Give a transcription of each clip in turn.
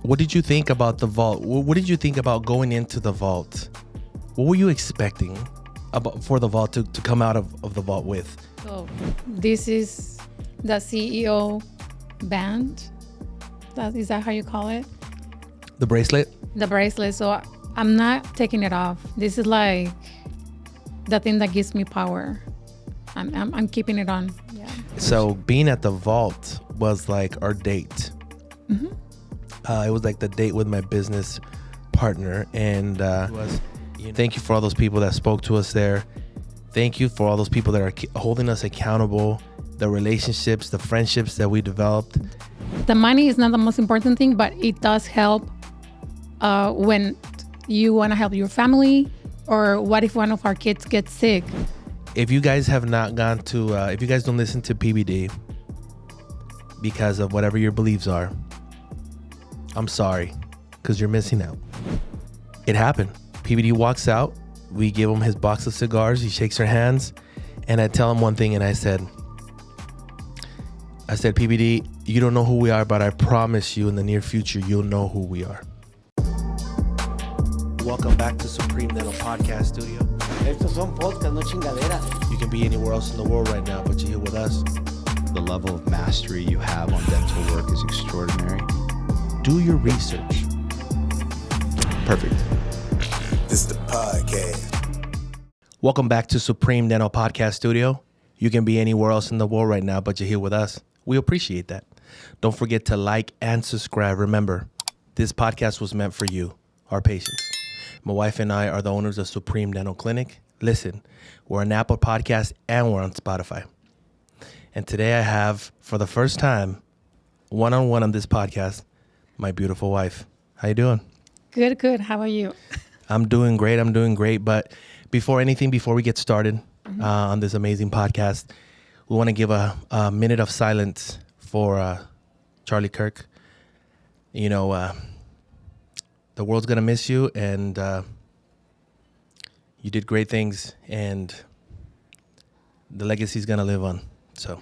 What did you think about the vault? What did you think about going into the vault? What were you expecting for the vault to come out of the vault with? So this is the CEO band. Is that how you call it? The bracelet? The bracelet. So I'm not taking it off. This is like the thing that gives me power. I'm keeping it on. Yeah. So being at the vault was like our date. Mm-hmm. It was like the date with my business partner. And thank you for all those people that spoke to us there. Thank you for all those people that are holding us accountable, the relationships, the friendships that we developed. The money is not the most important thing, but it does help when you want to help your family, or what if one of our kids gets sick? If you guys have not gone to, if you guys don't listen to PBD because of whatever your beliefs are, I'm sorry, because you're missing out. It happened. PBD walks out. We give him his box of cigars. He shakes our hands. And I tell him one thing, and I said, PBD, you don't know who we are, but I promise you in the near future, you'll know who we are. Welcome back to Supremedental Podcast Studio. Estos son podcasts, no chingaderas. You can be anywhere else in the world right now, but you're here with us. The level of mastery you have on dental work is extraordinary. Do your research. Perfect. This is the podcast. Welcome back to Supremedental Podcast Studio. You can be anywhere else in the world right now, but you're here with us. We appreciate that. Don't forget to like and subscribe. Remember, this podcast was meant for you, our patients. My wife and I are the owners of Supreme Dental Clinic. Listen, we're on Apple Podcasts and we're on Spotify. And today I have, for the first time, one-on-one on this podcast, my beautiful wife. How you doing? Good. How are you? I'm doing great. But before we get started on this amazing podcast, we want to give a minute of silence for Charlie Kirk. You know, the world's going to miss you, and you did great things, and the legacy's going to live on. So.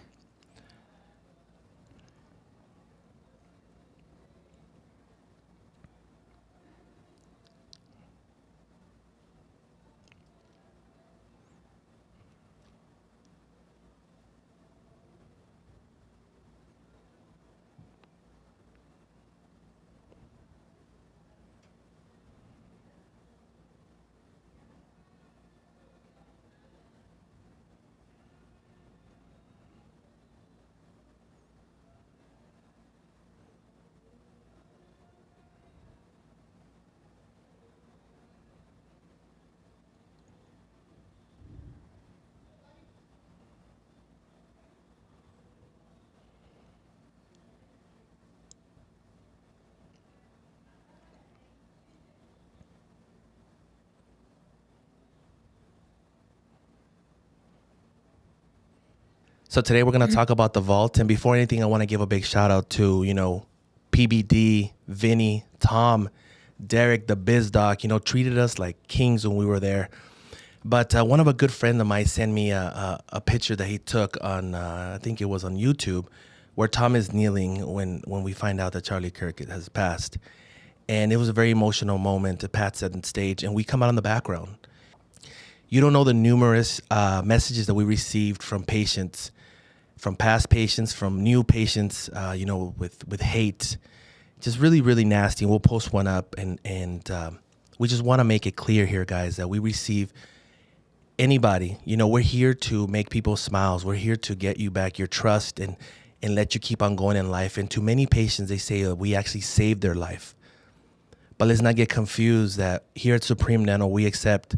So today we're going to talk about the vault. And before anything, I want to give a big shout out to, PBD, Vinny, Tom, Derek, the Biz Doc, treated us like kings when we were there. But one of a good friend of mine sent me a picture that he took on, I think it was on YouTube, where Tom is kneeling when we find out that Charlie Kirk has passed. And it was a very emotional moment. Pat's on stage and we come out in the background. You don't know the numerous messages that we received from patients, from past patients, from new patients, with hate, just really, really nasty. And we'll post one up, and we just want to make it clear here, guys, that we receive anybody. We're here to make people smiles. We're here to get you back your trust and let you keep on going in life. And to many patients, they say that we actually saved their life. But let's not get confused that here at Supreme Dental, we accept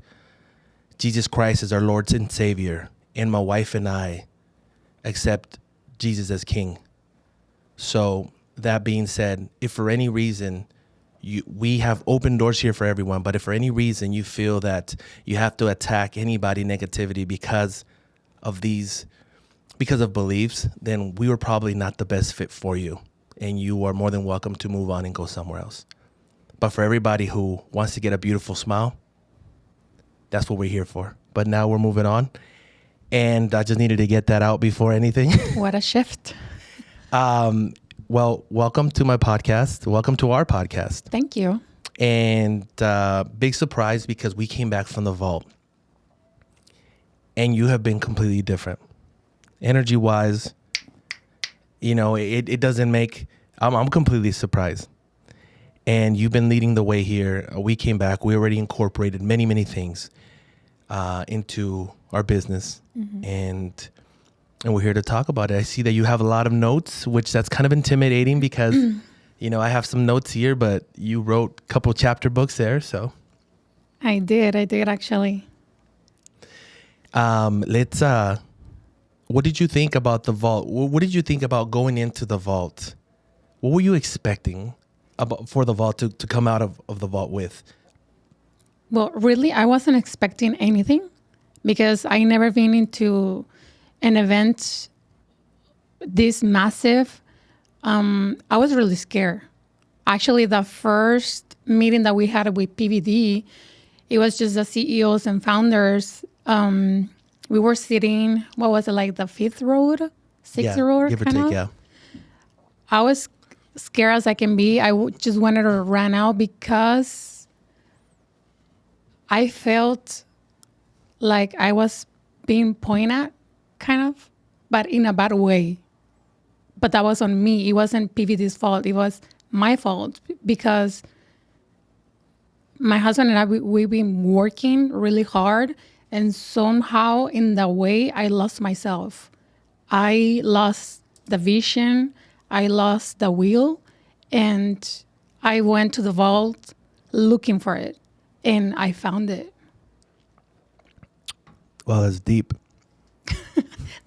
Jesus Christ as our Lord and Savior, and my wife and I accept Jesus as King. So that being said, if for any reason we have open doors here for everyone, but if for any reason you feel that you have to attack anybody negativity because of beliefs, then we were probably not the best fit for you, and you are more than welcome to move on and go somewhere else. But for everybody who wants to get a beautiful smile, that's what we're here for. But now we're moving on. And I just needed to get that out before anything. What a shift. Well, welcome to my podcast. Welcome to our podcast. Thank you. And big surprise because we came back from the vault. And you have been completely different. Energy-wise, it doesn't make... I'm completely surprised. And you've been leading the way here. We came back. We already incorporated many, many things into our business. Mm-hmm. And we're here to talk about it. I see that you have a lot of notes, which that's kind of intimidating because, I have some notes here, but you wrote a couple chapter books there, so. I did actually. What did you think about the vault? What did you think about going into the vault? What were you expecting for the vault to come out of the vault with? Well, really, I wasn't expecting anything because I never been into an event this massive. I was really scared. Actually, the first meeting that we had with PBD, it was just the CEOs and founders. We were sitting, what was it, like the fifth row, sixth row? Give or take, yeah. I was scared as I can be. I just wanted to run out because I felt like I was being pointed at, kind of, but in a bad way. But that was on me. It wasn't PVD's fault. It was my fault because my husband and I, we've been working really hard, and somehow in the way I lost myself. I lost the vision. I lost the will, and I went to the vault looking for it, and I found it. Well, that's deep.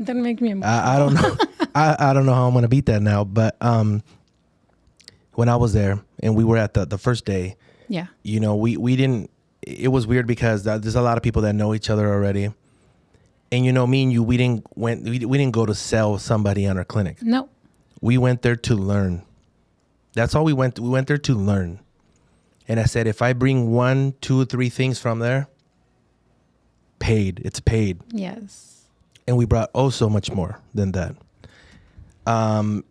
Don't make me emotional. I don't know. I don't know how I'm going to beat that now, but when I was there and we were at the first day, yeah, we didn't, it was weird because there's a lot of people that know each other already. And me and you, we didn't go to sell somebody on our clinic. No. We went there to learn. That's all we went there to learn. And I said, if I bring 1, 2, 3 things from there, it's paid. Yes. And we brought so much more than that. And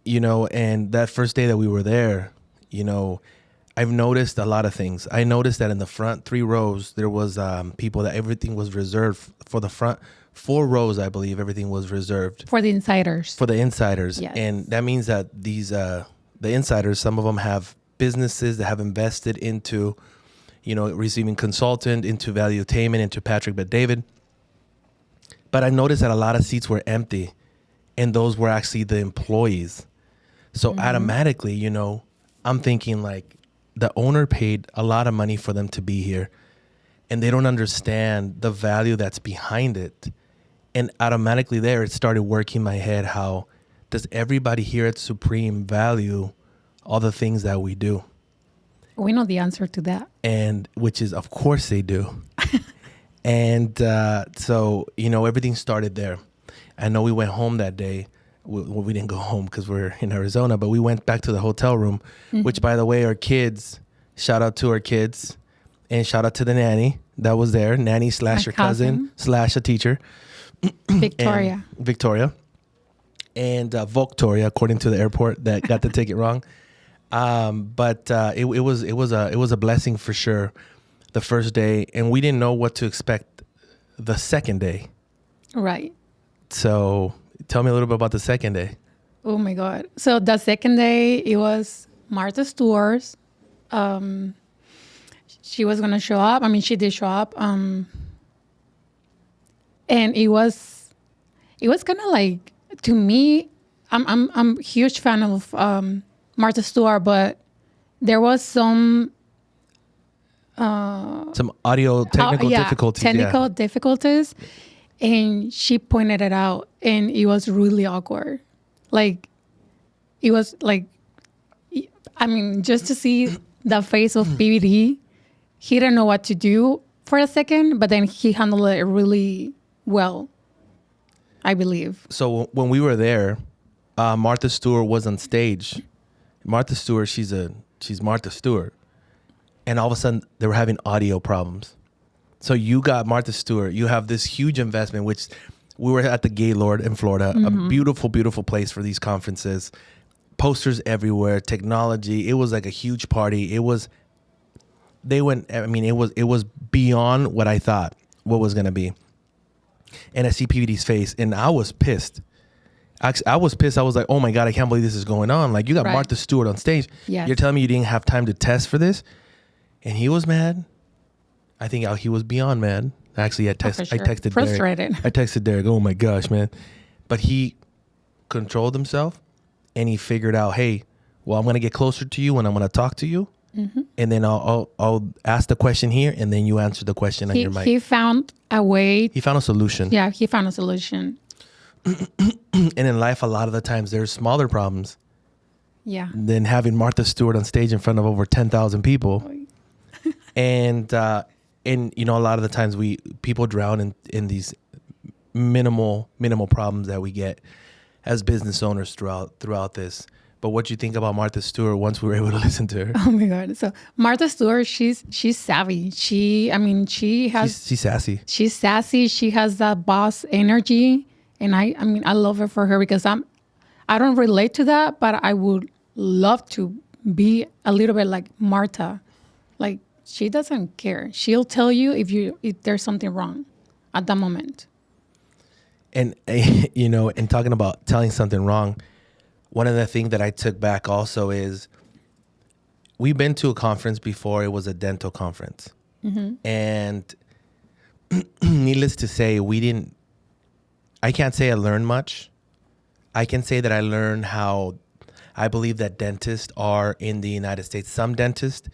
that first day that we were there, I've noticed a lot of things. I noticed that in the front 3 rows, there was people that everything was reserved for the front 4 rows. I believe everything was reserved for the insiders. For the insiders. Yes. And that means that these, the insiders, some of them have businesses that have invested into, receiving consultant, into Valuetainment, into Patrick Bet-David. But I noticed that a lot of seats were empty, and those were actually the employees. So automatically, I'm thinking like the owner paid a lot of money for them to be here, and they don't understand the value that's behind it. And automatically there, it started working in my head. How does everybody here at Supreme value all the things that we do? We know the answer to that. And which is, of course they do. And so, everything started there. I know we went home that day. We didn't go home because we're in Arizona, but we went back to the hotel room, which, by the way, our kids, shout out to our kids, and shout out to the nanny that was there, nanny / your cousin / a teacher. Victoria. And Victoria, according to the airport that got the ticket wrong. But it was a blessing for sure. The first day, and we didn't know what to expect the second day. Right. So tell me a little bit about the second day. Oh my God. So the second day, it was Martha Stewart's. She was going to show up. I mean, she did show up. And it was kind of like, to me, I'm a huge fan of Martha Stewart, but there was some audio technical difficulties. Technical difficulties. And she pointed it out, and it was really awkward. Like, it was like, I mean, just to see the face of PBD, he didn't know what to do for a second, but then he handled it really well, I believe. So when we were there, Martha Stewart was on stage. Martha Stewart, she's Martha Stewart. And all of a sudden, they were having audio problems. So you got Martha Stewart. You have this huge investment, which we were at the Gaylord in Florida, a beautiful, beautiful place for these conferences. posters everywhere, technology. It was like a huge party. It was beyond what I thought what was going to be. And I see PBD's face, and I was pissed. I was pissed. I was like, oh my God, I can't believe this is going on. Like, you got Right. Martha Stewart on stage. Yes. You're telling me you didn't have time to test for this? And he was mad. I think he was beyond mad. Actually, I texted Derek. Frustrated. I texted Derek, oh my gosh, man. But he controlled himself, and he figured out, hey, well, I'm going to get closer to you, and I'm going to talk to you. Mm-hmm. And then I'll ask the question here, and then you answer the question on your mic. He found a way. He found a solution. Yeah, he found a solution. And in life, a lot of the times, there's smaller problems Yeah. than having Martha Stewart on stage in front of over 10,000 people. And you know, a lot of the times people drown in these minimal problems that we get as business owners throughout this. But what do you think about Martha Stewart once we were able to listen to her? Oh my God. So Martha Stewart, she's savvy. She's sassy. She's sassy. She has that boss energy. And I love her for her because I don't relate to that, but I would love to be a little bit like Martha. Like, she doesn't care. She'll tell you if there's something wrong at that moment. And, you know, and talking about telling something wrong, one of the things that I took back also is we've been to a conference before. It was a dental conference. Mm-hmm. And needless to say, I can't say I learned much. I can say that I learned how I believe that dentists are in the United States. Some dentists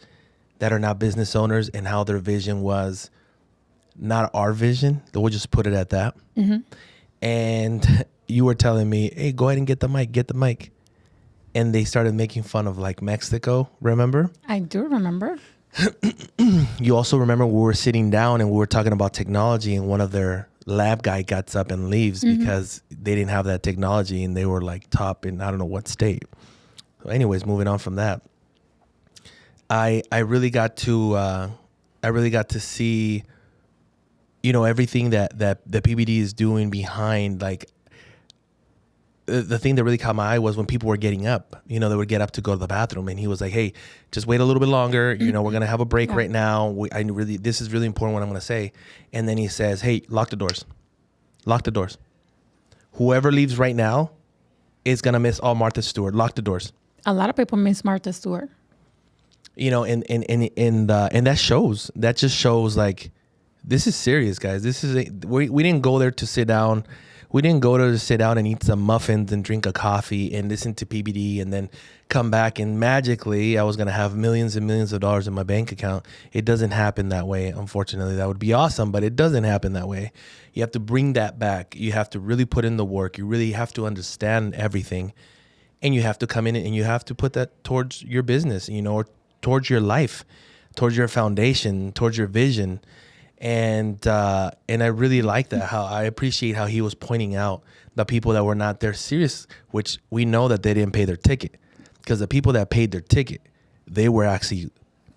that are now business owners, and how their vision was not our vision. We'll just put it at that. Mm-hmm. And you were telling me, hey, go ahead and get the mic. And they started making fun of like Mexico, remember? I do remember. You also remember we were sitting down and we were talking about technology, and one of their lab guy gets up and leaves because they didn't have that technology, and they were like top in I don't know what state. So anyways, moving on from that. I really got to see, you know, everything that the PBD is doing behind, like, the thing that really caught my eye was when people were getting up. You know, they would get up to go to the bathroom, and he was like, hey, just wait a little bit longer. You know, we're going to have a break right now. This is really important what I'm going to say. And then he says, hey, lock the doors. Lock the doors. Whoever leaves right now is going to miss all Martha Stewart. Lock the doors. A lot of people miss Martha Stewart. You know, and that shows. That just shows, like, this is serious, guys. We didn't go there to sit down. We didn't go there to sit down and eat some muffins and drink a coffee and listen to PBD and then come back and magically I was going to have millions and millions of dollars in my bank account. It doesn't happen that way, unfortunately. That would be awesome, but it doesn't happen that way. You have to bring that back. You have to really put in the work. You really have to understand everything. And you have to come in and you have to put that towards your business, you know, or towards your life, towards your foundation, towards your vision. And I really like that, how I appreciate how he was pointing out the people that were not there serious, which we know that they didn't pay their ticket, because the people that paid their ticket, they were actually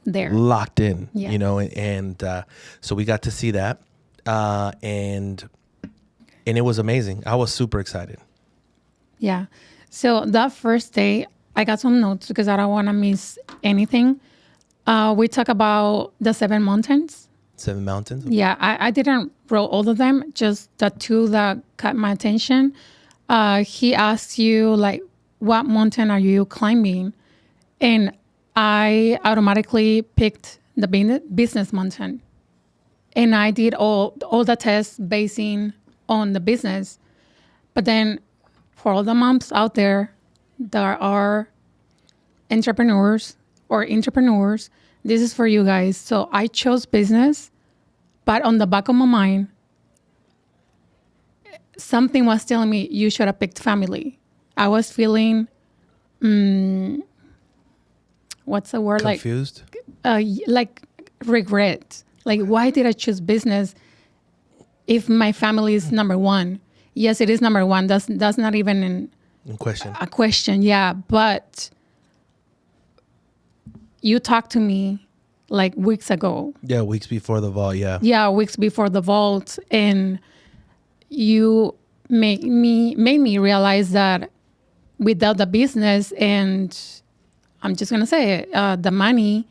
there, locked in, yeah. You know, and so we got to see that. And it was amazing. I was super excited. Yeah. So that first day, I got some notes because I don't want to miss anything. We talk about the 7 mountains. 7 mountains? Yeah, I didn't roll all of them, just the 2 that caught my attention. He asked you, like, what mountain are you climbing? And I automatically picked the business mountain. And I did all the tests basing on the business. But then for all the moms out there that are entrepreneurs, this is for you guys. So I chose business, but on the back of my mind, something was telling me you should have picked family. I was feeling, what's the word? Confused? Like regret. Like, why did I choose business if my family is number one? Yes, it is number one. That's not even In question. a question. Yeah, but you talked to me like weeks ago. Yeah, weeks before the vault, yeah. Yeah, weeks before the vault. And you made me realize that without the business, and I'm just gonna say it, the money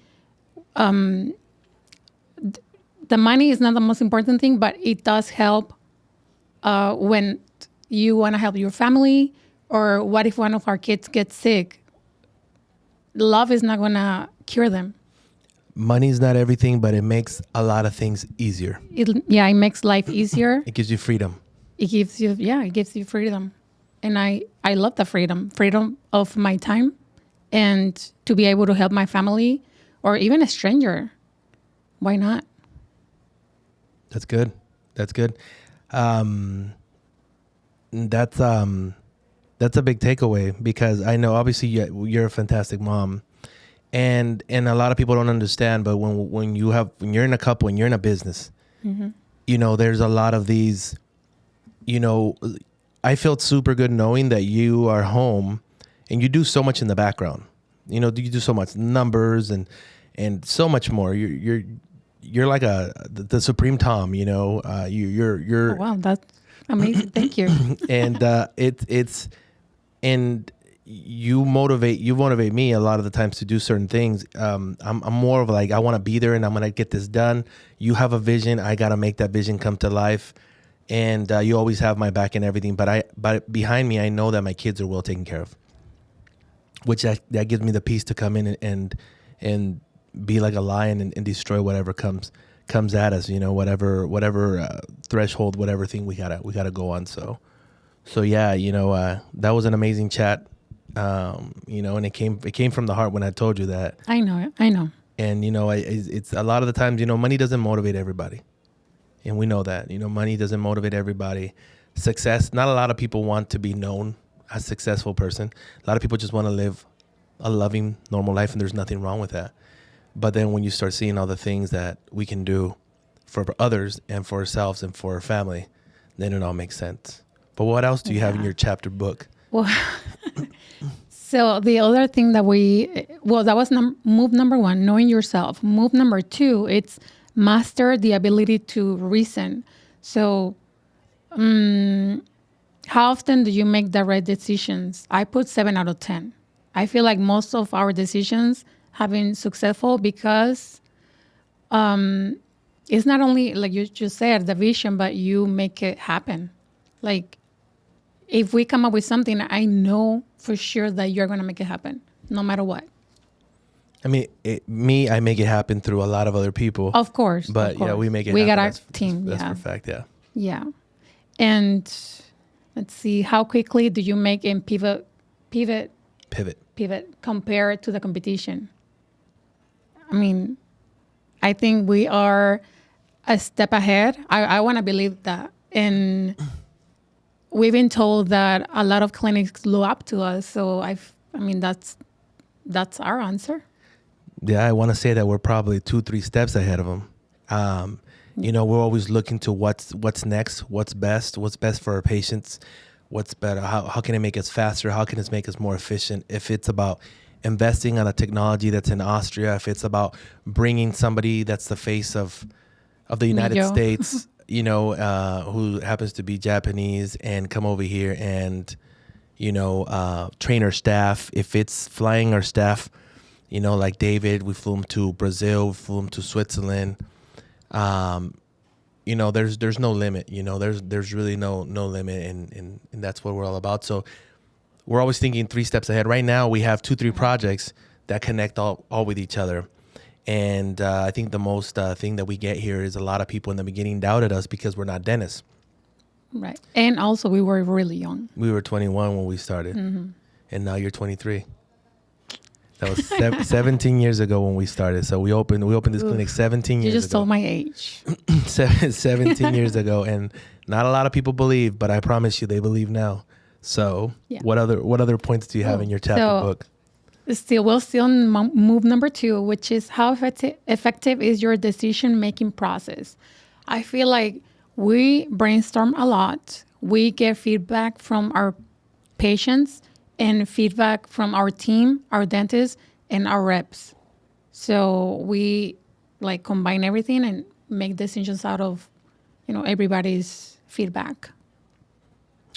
is not the most important thing, but it does help when you want to help your family, or what if one of our kids gets sick? Love is not gonna cure them. Money's not everything, but it makes a lot of things easier. It makes life easier. It gives you freedom. It gives you freedom. And I love the freedom of my time, and to be able to help my family or even a stranger. Why not? That's good. That's good. That's a big takeaway, because I know obviously you're a fantastic mom, and a lot of people don't understand. But when you're in a couple and you're in a business, you know, there's a lot of these. You know, I felt super good knowing that you are home and you do so much in the background. You know, you do so much numbers and so much more. You're like the Supreme Tom. You know, you're. Oh, wow, that's amazing. Thank you. And it's and you motivate me a lot of the times to do certain things. I'm more of like, I want to be there and I'm gonna get this done. You have a vision, I gotta make that vision come to life. And you always have my back and everything, but behind me, I know that my kids are well taken care of, which that gives me the peace to come in and be like a lion and destroy whatever comes at us, you know, whatever threshold, whatever thing we gotta go on. So yeah, you know, that was an amazing chat, you know, and it came from the heart when I told you that. I know. And you know, it's a lot of the times, you know, money doesn't motivate everybody. And we know that, you know, money doesn't motivate everybody. Success, not a lot of people want to be known as a successful person. A lot of people just want to live a loving, normal life, and there's nothing wrong with that. But then when you start seeing all the things that we can do for others and for ourselves and for our family, then it all makes sense. But what else do you have in your chapter book? Well, so the other thing that that was move number 1, knowing yourself. Move number 2, it's master the ability to reason. So how often do you make the right decisions? I put 7 out of 10. I feel like most of our decisions have been successful because it's not only, like you just said, the vision, but you make it happen. Like, if we come up with something, I know for sure that you're going to make it happen, no matter what. I mean, I make it happen through a lot of other people. Of course. But yeah, we make it we happen. Got our team. That's for fact, yeah. Yeah. And let's see, how quickly do you make and pivot compared to the competition? I mean, I think we are a step ahead. I want to believe that. And we've been told that a lot of clinics look up to us. So I mean, that's our answer. Yeah, I want to say that we're probably 2-3 steps ahead of them. You know, we're always looking to what's next, what's best for our patients, what's better, how can it make us faster, how can it make us more efficient. If it's about investing on a technology that's in Austria, if it's about bringing somebody that's the face of the United States, you know, who happens to be Japanese, and come over here and, you know, train our staff. If it's flying our staff, you know, like David, we flew him to Brazil, we flew him to Switzerland. You know, there's no limit, you know, there's really no limit, and that's what we're all about. So we're always thinking 3 steps ahead. Right now we have 2-3 projects that connect all with each other. And I think the most thing that we get here is a lot of people in the beginning doubted us because we're not dentists. Right. And also we were really young. We were 21 when we started, and now you're 23. That was 17 years ago when we started. So we opened this clinic 17 years ago. You just told my age. 17 years ago, and not a lot of people believe, but I promise you they believe now. So what other points do you have in your chapter book? We're still in move number 2, which is how effective is your decision-making process. I feel like we brainstorm a lot. We get feedback from our patients and feedback from our team, our dentists, and our reps. So we like combine everything and make decisions out of, you know, everybody's feedback.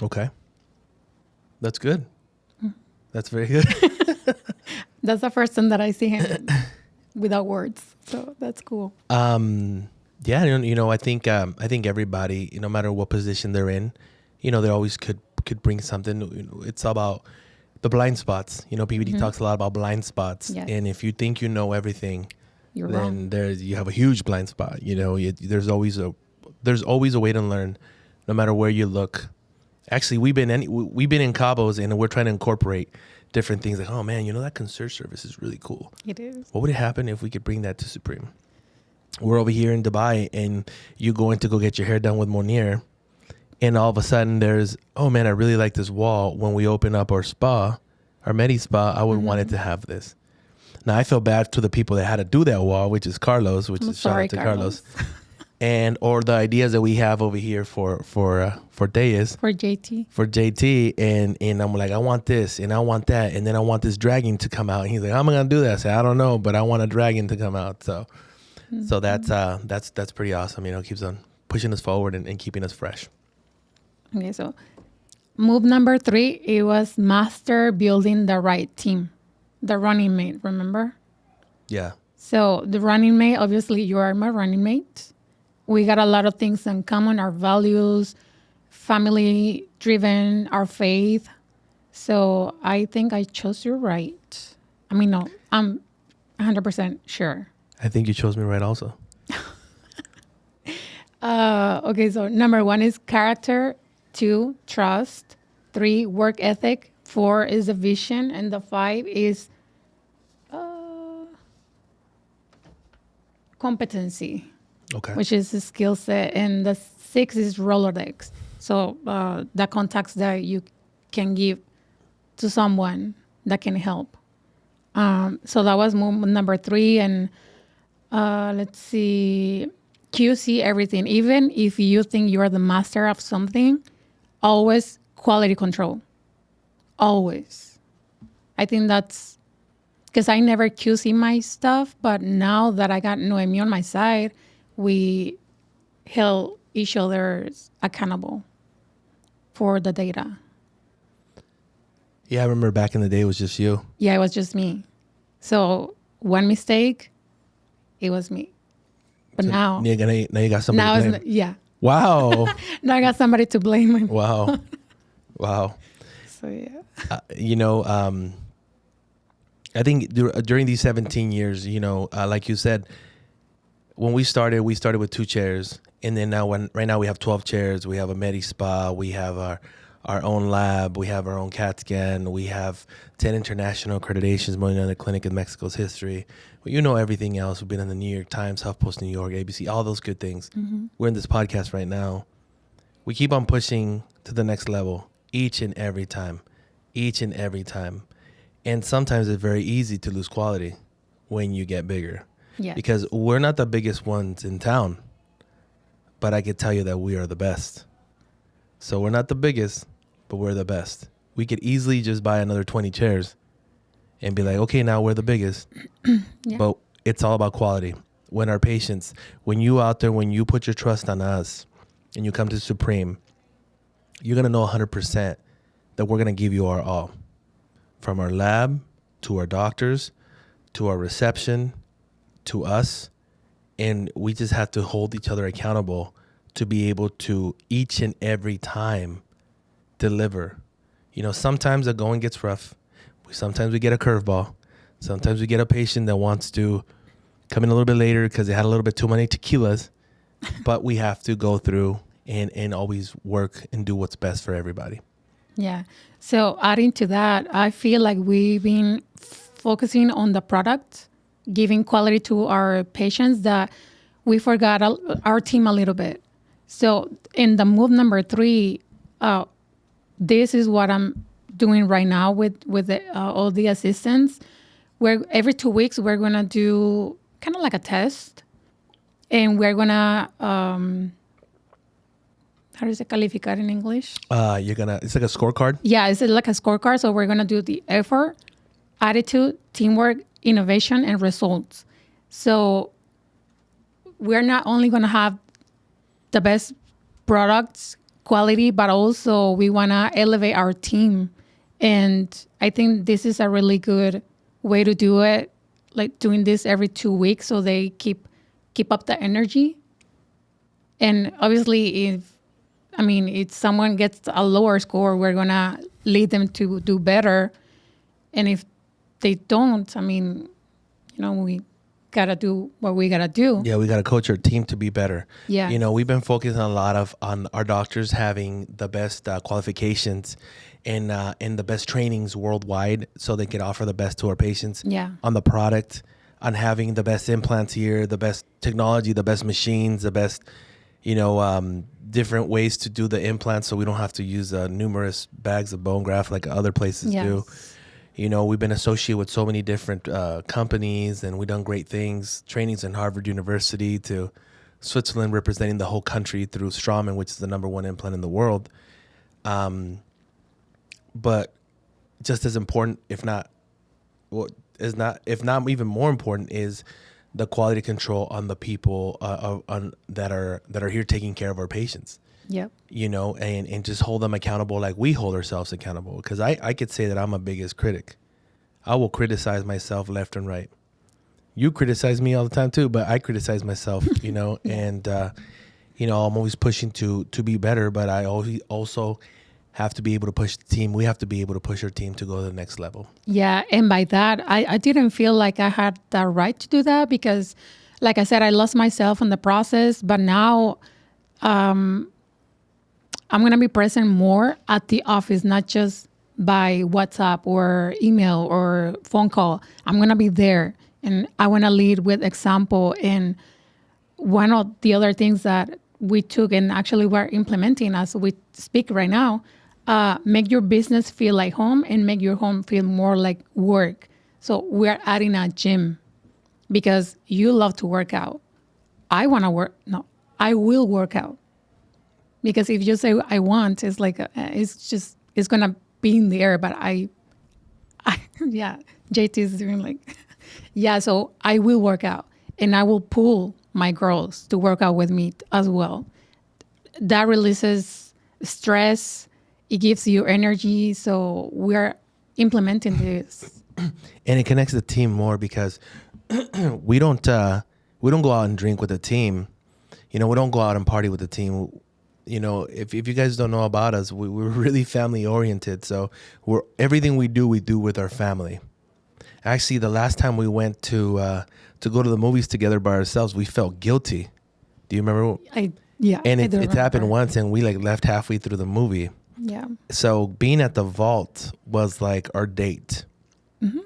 Okay. That's good. That's very good. That's the first time that I see him without words. So that's cool. Yeah, I think everybody, no matter what position they're in, they always could bring something. It's about the blind spots. PBD talks a lot about blind spots. Yes. And if you think you know everything, You're then wrong. you have a huge blind spot. There's always a way to learn, no matter where you look. Actually, we've been in Cabos, and we're trying to incorporate different things. Like, oh man, that concierge service is really cool. It is. What would happen if we could bring that to Supreme? We're over here in Dubai, and you going to go get your hair done with Monier, and all of a sudden there's, oh man, I really like this wall. When we open up our spa, our Medi Spa, I would want it to have this. Now I feel bad to the people that had to do that wall, which is Carlos, I'm shout sorry, out to Carlos. And or the ideas that we have over here for Deis, For JT. for JT, and I'm like, I want this and I want that, and then I want this dragon to come out. And he's like, how am I gonna do that? I say, I don't know, but I want a dragon to come out. So that's pretty awesome. It keeps on pushing us forward and keeping us fresh. Okay, so move number 3, it was master building the right team. The running mate, remember? Yeah. So the running mate, obviously you are my running mate. We got a lot of things in common, our values, family driven, our faith. So I think I chose you right. I mean, no, I'm 100% sure. I think you chose me right also. Okay, so number 1 is character, 2, trust, 3, work ethic, 4 is the vision, and the 5 is competency, Okay. which is the skill set, and the 6 is Rolodex. So the contacts that you can give to someone that can help. So that was number 3, and let's see, QC everything. Even if you think you are the master of something, always quality control. Always. I think that's because I never QC my stuff, but now that I got Noemi on my side, we held each other accountable for the data. Yeah, I remember back in the day it was just you. Yeah, it was just me. So one mistake, it was me. But So now you got somebody to blame. it's yeah. Wow. Now I got somebody to blame. Wow. Wow. So yeah. I think during these 17 years, like you said, when we started with 2 chairs. And then right now we have 12 chairs. We have a Medi Spa. We have our own lab. We have our own CAT scan. We have 10 international accreditations, more than any clinic in Mexico's history. Well, everything else. We've been in the New York Times, HuffPost New York, ABC, all those good things. Mm-hmm. We're in this podcast right now. We keep on pushing to the next level each and every time. And sometimes it's very easy to lose quality when you get bigger. Yeah. Because we're not the biggest ones in town, but I can tell you that we are the best. So we're not the biggest, but we're the best. We could easily just buy another 20 chairs and be like, okay, now we're the biggest. Yeah. But it's all about quality. When our patients, when you put your trust on us and you come to Supreme, you're going to know 100% that we're going to give you our all. From our lab, to our doctors, to our reception, to us. And we just have to hold each other accountable to be able to each and every time deliver. Sometimes the going gets rough. Sometimes we get a curveball. Sometimes we get a patient that wants to come in a little bit later because they had a little bit too many tequilas. But we have to go through and always work and do what's best for everybody. Yeah. So adding to that, I feel like we've been focusing on the product, giving quality to our patients, that we forgot our team a little bit. So in the move number 3, this is what I'm doing right now with all the assistants. Where every 2 weeks we're gonna do kind of like a test, and we're gonna how does it calificar in English? It's like a scorecard. Yeah, it's like a scorecard. So we're going to do the effort, attitude, teamwork, innovation, and results. So we're not only going to have the best products, quality, but also we want to elevate our team And I think this is a really good way to do it, like doing this every 2 weeks so they keep up the energy. And obviously, if someone gets a lower score, we're going to lead them to do better. And if they don't, we got to do what we got to do. Yeah, we got to coach our team to be better. Yeah. We've been focusing a lot on our doctors having the best qualifications and the best trainings worldwide so they can offer the best to our patients. Yeah. On the product, on having the best implants here, the best technology, the best machines, the best, different ways to do the implants so we don't have to use numerous bags of bone graft like other places do. We've been associated with so many different companies, and we've done great things, trainings in Harvard University to Switzerland, representing the whole country through Straumann, which is the number one implant in the world. But just as important, if not even more important, is the quality control on the people that are here taking care of our patients. Yep. And just hold them accountable like we hold ourselves accountable. Because I could say that I'm a biggest critic. I will criticize myself left and right. You criticize me all the time too, but I criticize myself, and, I'm always pushing to be better, but I always also have to be able to push the team. We have to be able to push our team to go to the next level. Yeah. And by that, I didn't feel like I had the right to do that because, like I said, I lost myself in the process, but now, I'm going to be present more at the office, not just by WhatsApp or email or phone call. I'm going to be there, and I want to lead with example. And one of the other things that we took and actually we're implementing as we speak right now, make your business feel like home and make your home feel more like work. So we're adding a gym because you love to work out. I want to work. No, I will work out. Because if you say I want, it's like it's gonna be in the air. But JT is doing like, yeah. So I will work out, and I will pull my girls to work out with me as well. That releases stress. It gives you energy. So we're implementing this, and it connects the team more because we don't go out and drink with the team. We don't go out and party with the team. If you guys don't know about us, we're really family oriented. So everything we do with our family. Actually, the last time we went to go to the movies together by ourselves, we felt guilty. Do you remember? And it happened once, and we left halfway through the movie. Yeah. So being at the vault was like our date. Mm-hmm.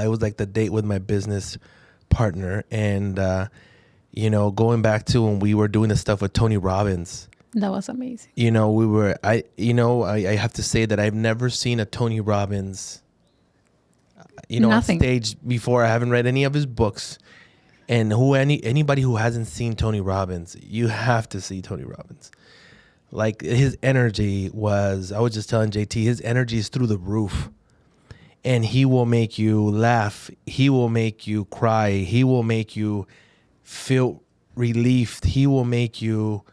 It was like the date with my business partner, and going back to when we were doing the stuff with Tony Robbins. That was amazing. I have to say that I've never seen a Tony Robbins, on stage before. I haven't read any of his books. And anybody who hasn't seen Tony Robbins, you have to see Tony Robbins. Like his energy I was just telling JT, his energy is through the roof. And he will make you laugh. He will make you cry. He will make you feel relieved. He will make you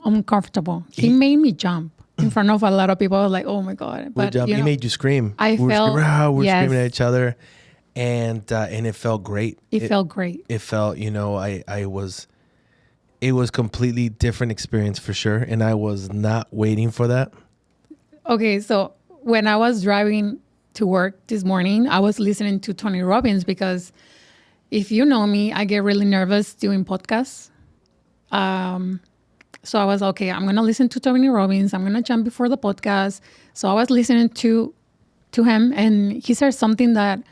uncomfortable. He made me jump in front of a lot of people. Like, oh my God. But he made you scream. We were screaming at each other. And it felt great. It felt great. It felt, it was completely different experience for sure. And I was not waiting for that. Okay. So when I was driving to work this morning, I was listening to Tony Robbins because if you know me, I get really nervous doing podcasts. So I was, okay, I'm going to listen to Tony Robbins. I'm going to jump before the podcast. So I was listening to him, and he said something that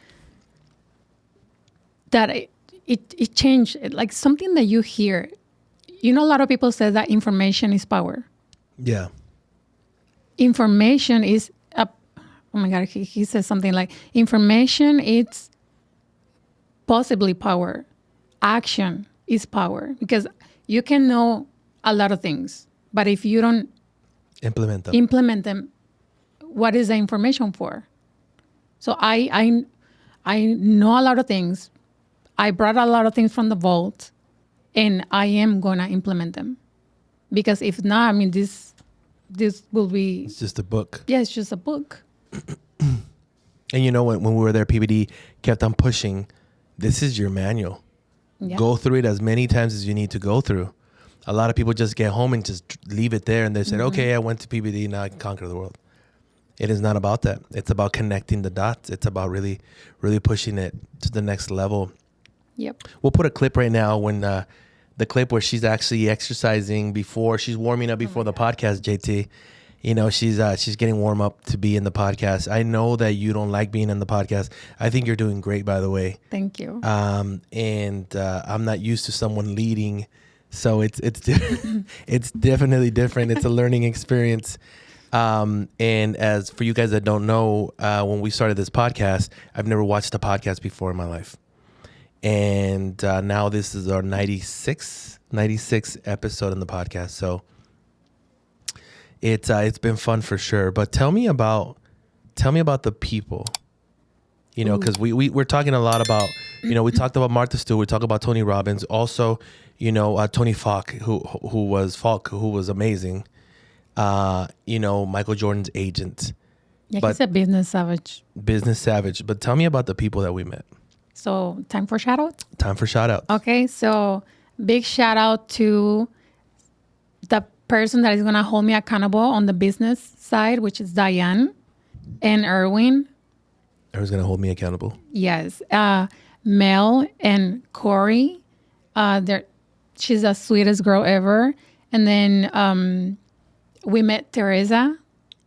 it changed, like something that you hear. A lot of people say that information is power. Yeah. Information is, oh my God, he says something like, information is possibly power. Action is power, because you can know a lot of things, but if you don't implement them, what is the information for? So I know a lot of things. I brought a lot of things from the vault, and I am gonna implement them, because if not, this will be. It's just a book. Yeah, it's just a book. And you know, when we were there, PBD kept on pushing, this is your manual. Yeah. Go through it as many times as you need to go through. A lot of people just get home and just leave it there, and they said, okay, I went to PBD, now I can conquer the world. It is not about that. It's about connecting the dots. It's about really, really pushing it to the next level. Yep. We'll put a clip right now when the clip where she's actually exercising before, she's warming up before the podcast, JT. You know, she's getting warm up to be in the podcast. I know that you don't like being in the podcast. I think you're doing great, by the way. Thank you. And I'm not used to someone leading, so it's it's definitely different. It's a learning experience. And as for you guys that don't know, when we started this podcast, I've never watched a podcast before in my life. And now this is our 96th episode in the podcast. So it's been fun for sure. But tell me about the people, you know, because we're talking a lot about, you know, we talked about Martha Stewart, we talked about Tony Robbins, also, you know, Tony Falk, who was amazing. You know, Michael Jordan's agent. Yeah, but he's a business savage. But tell me about the people that we met. So time for shout out? Time for shout outs. Okay, so big shout out to the person that is going to hold me accountable on the business side, which is Diane and Erwin. Who's going to hold me accountable? Yes. Mel and Corey. She's the sweetest girl ever. And then we met Teresa.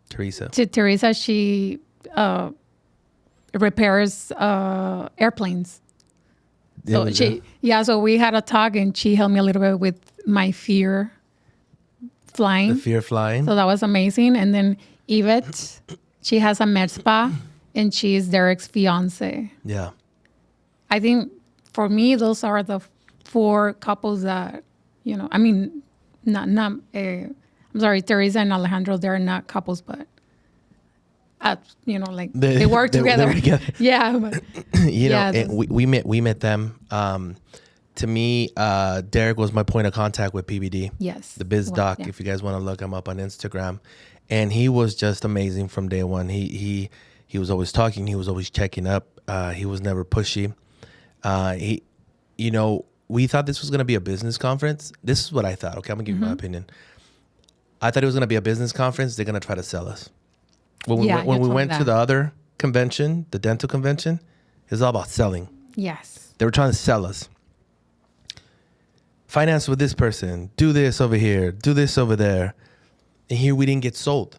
Teresa, she repairs airplanes. So so we had a talk, and she helped me a little bit with my fear flying. The fear of flying. So that was amazing. And then Yvette, she has a med spa, and she's Derek's fiance. Yeah. I think for me, those are the 4 couples that, you know, I mean, I'm sorry, Teresa and Alejandro, they're not couples, but you know, like they work together. Yeah, but you know, and we met them. To me, Derek was my point of contact with PBD. Yes, the biz doc. Yeah. If you guys want to look him up on Instagram, and he was just amazing from day one. He was always talking. He was always checking up. He was never pushy. You know, we thought this was going to be a business conference. This is what I thought. Okay, I'm gonna give you my opinion. I thought it was going to be a business conference. They're going to try to sell us. When we went to the other convention, the dental convention, it was all about selling. Yes. They were trying to sell us. Finance with this person, do this over here, do this over there. And here we didn't get sold.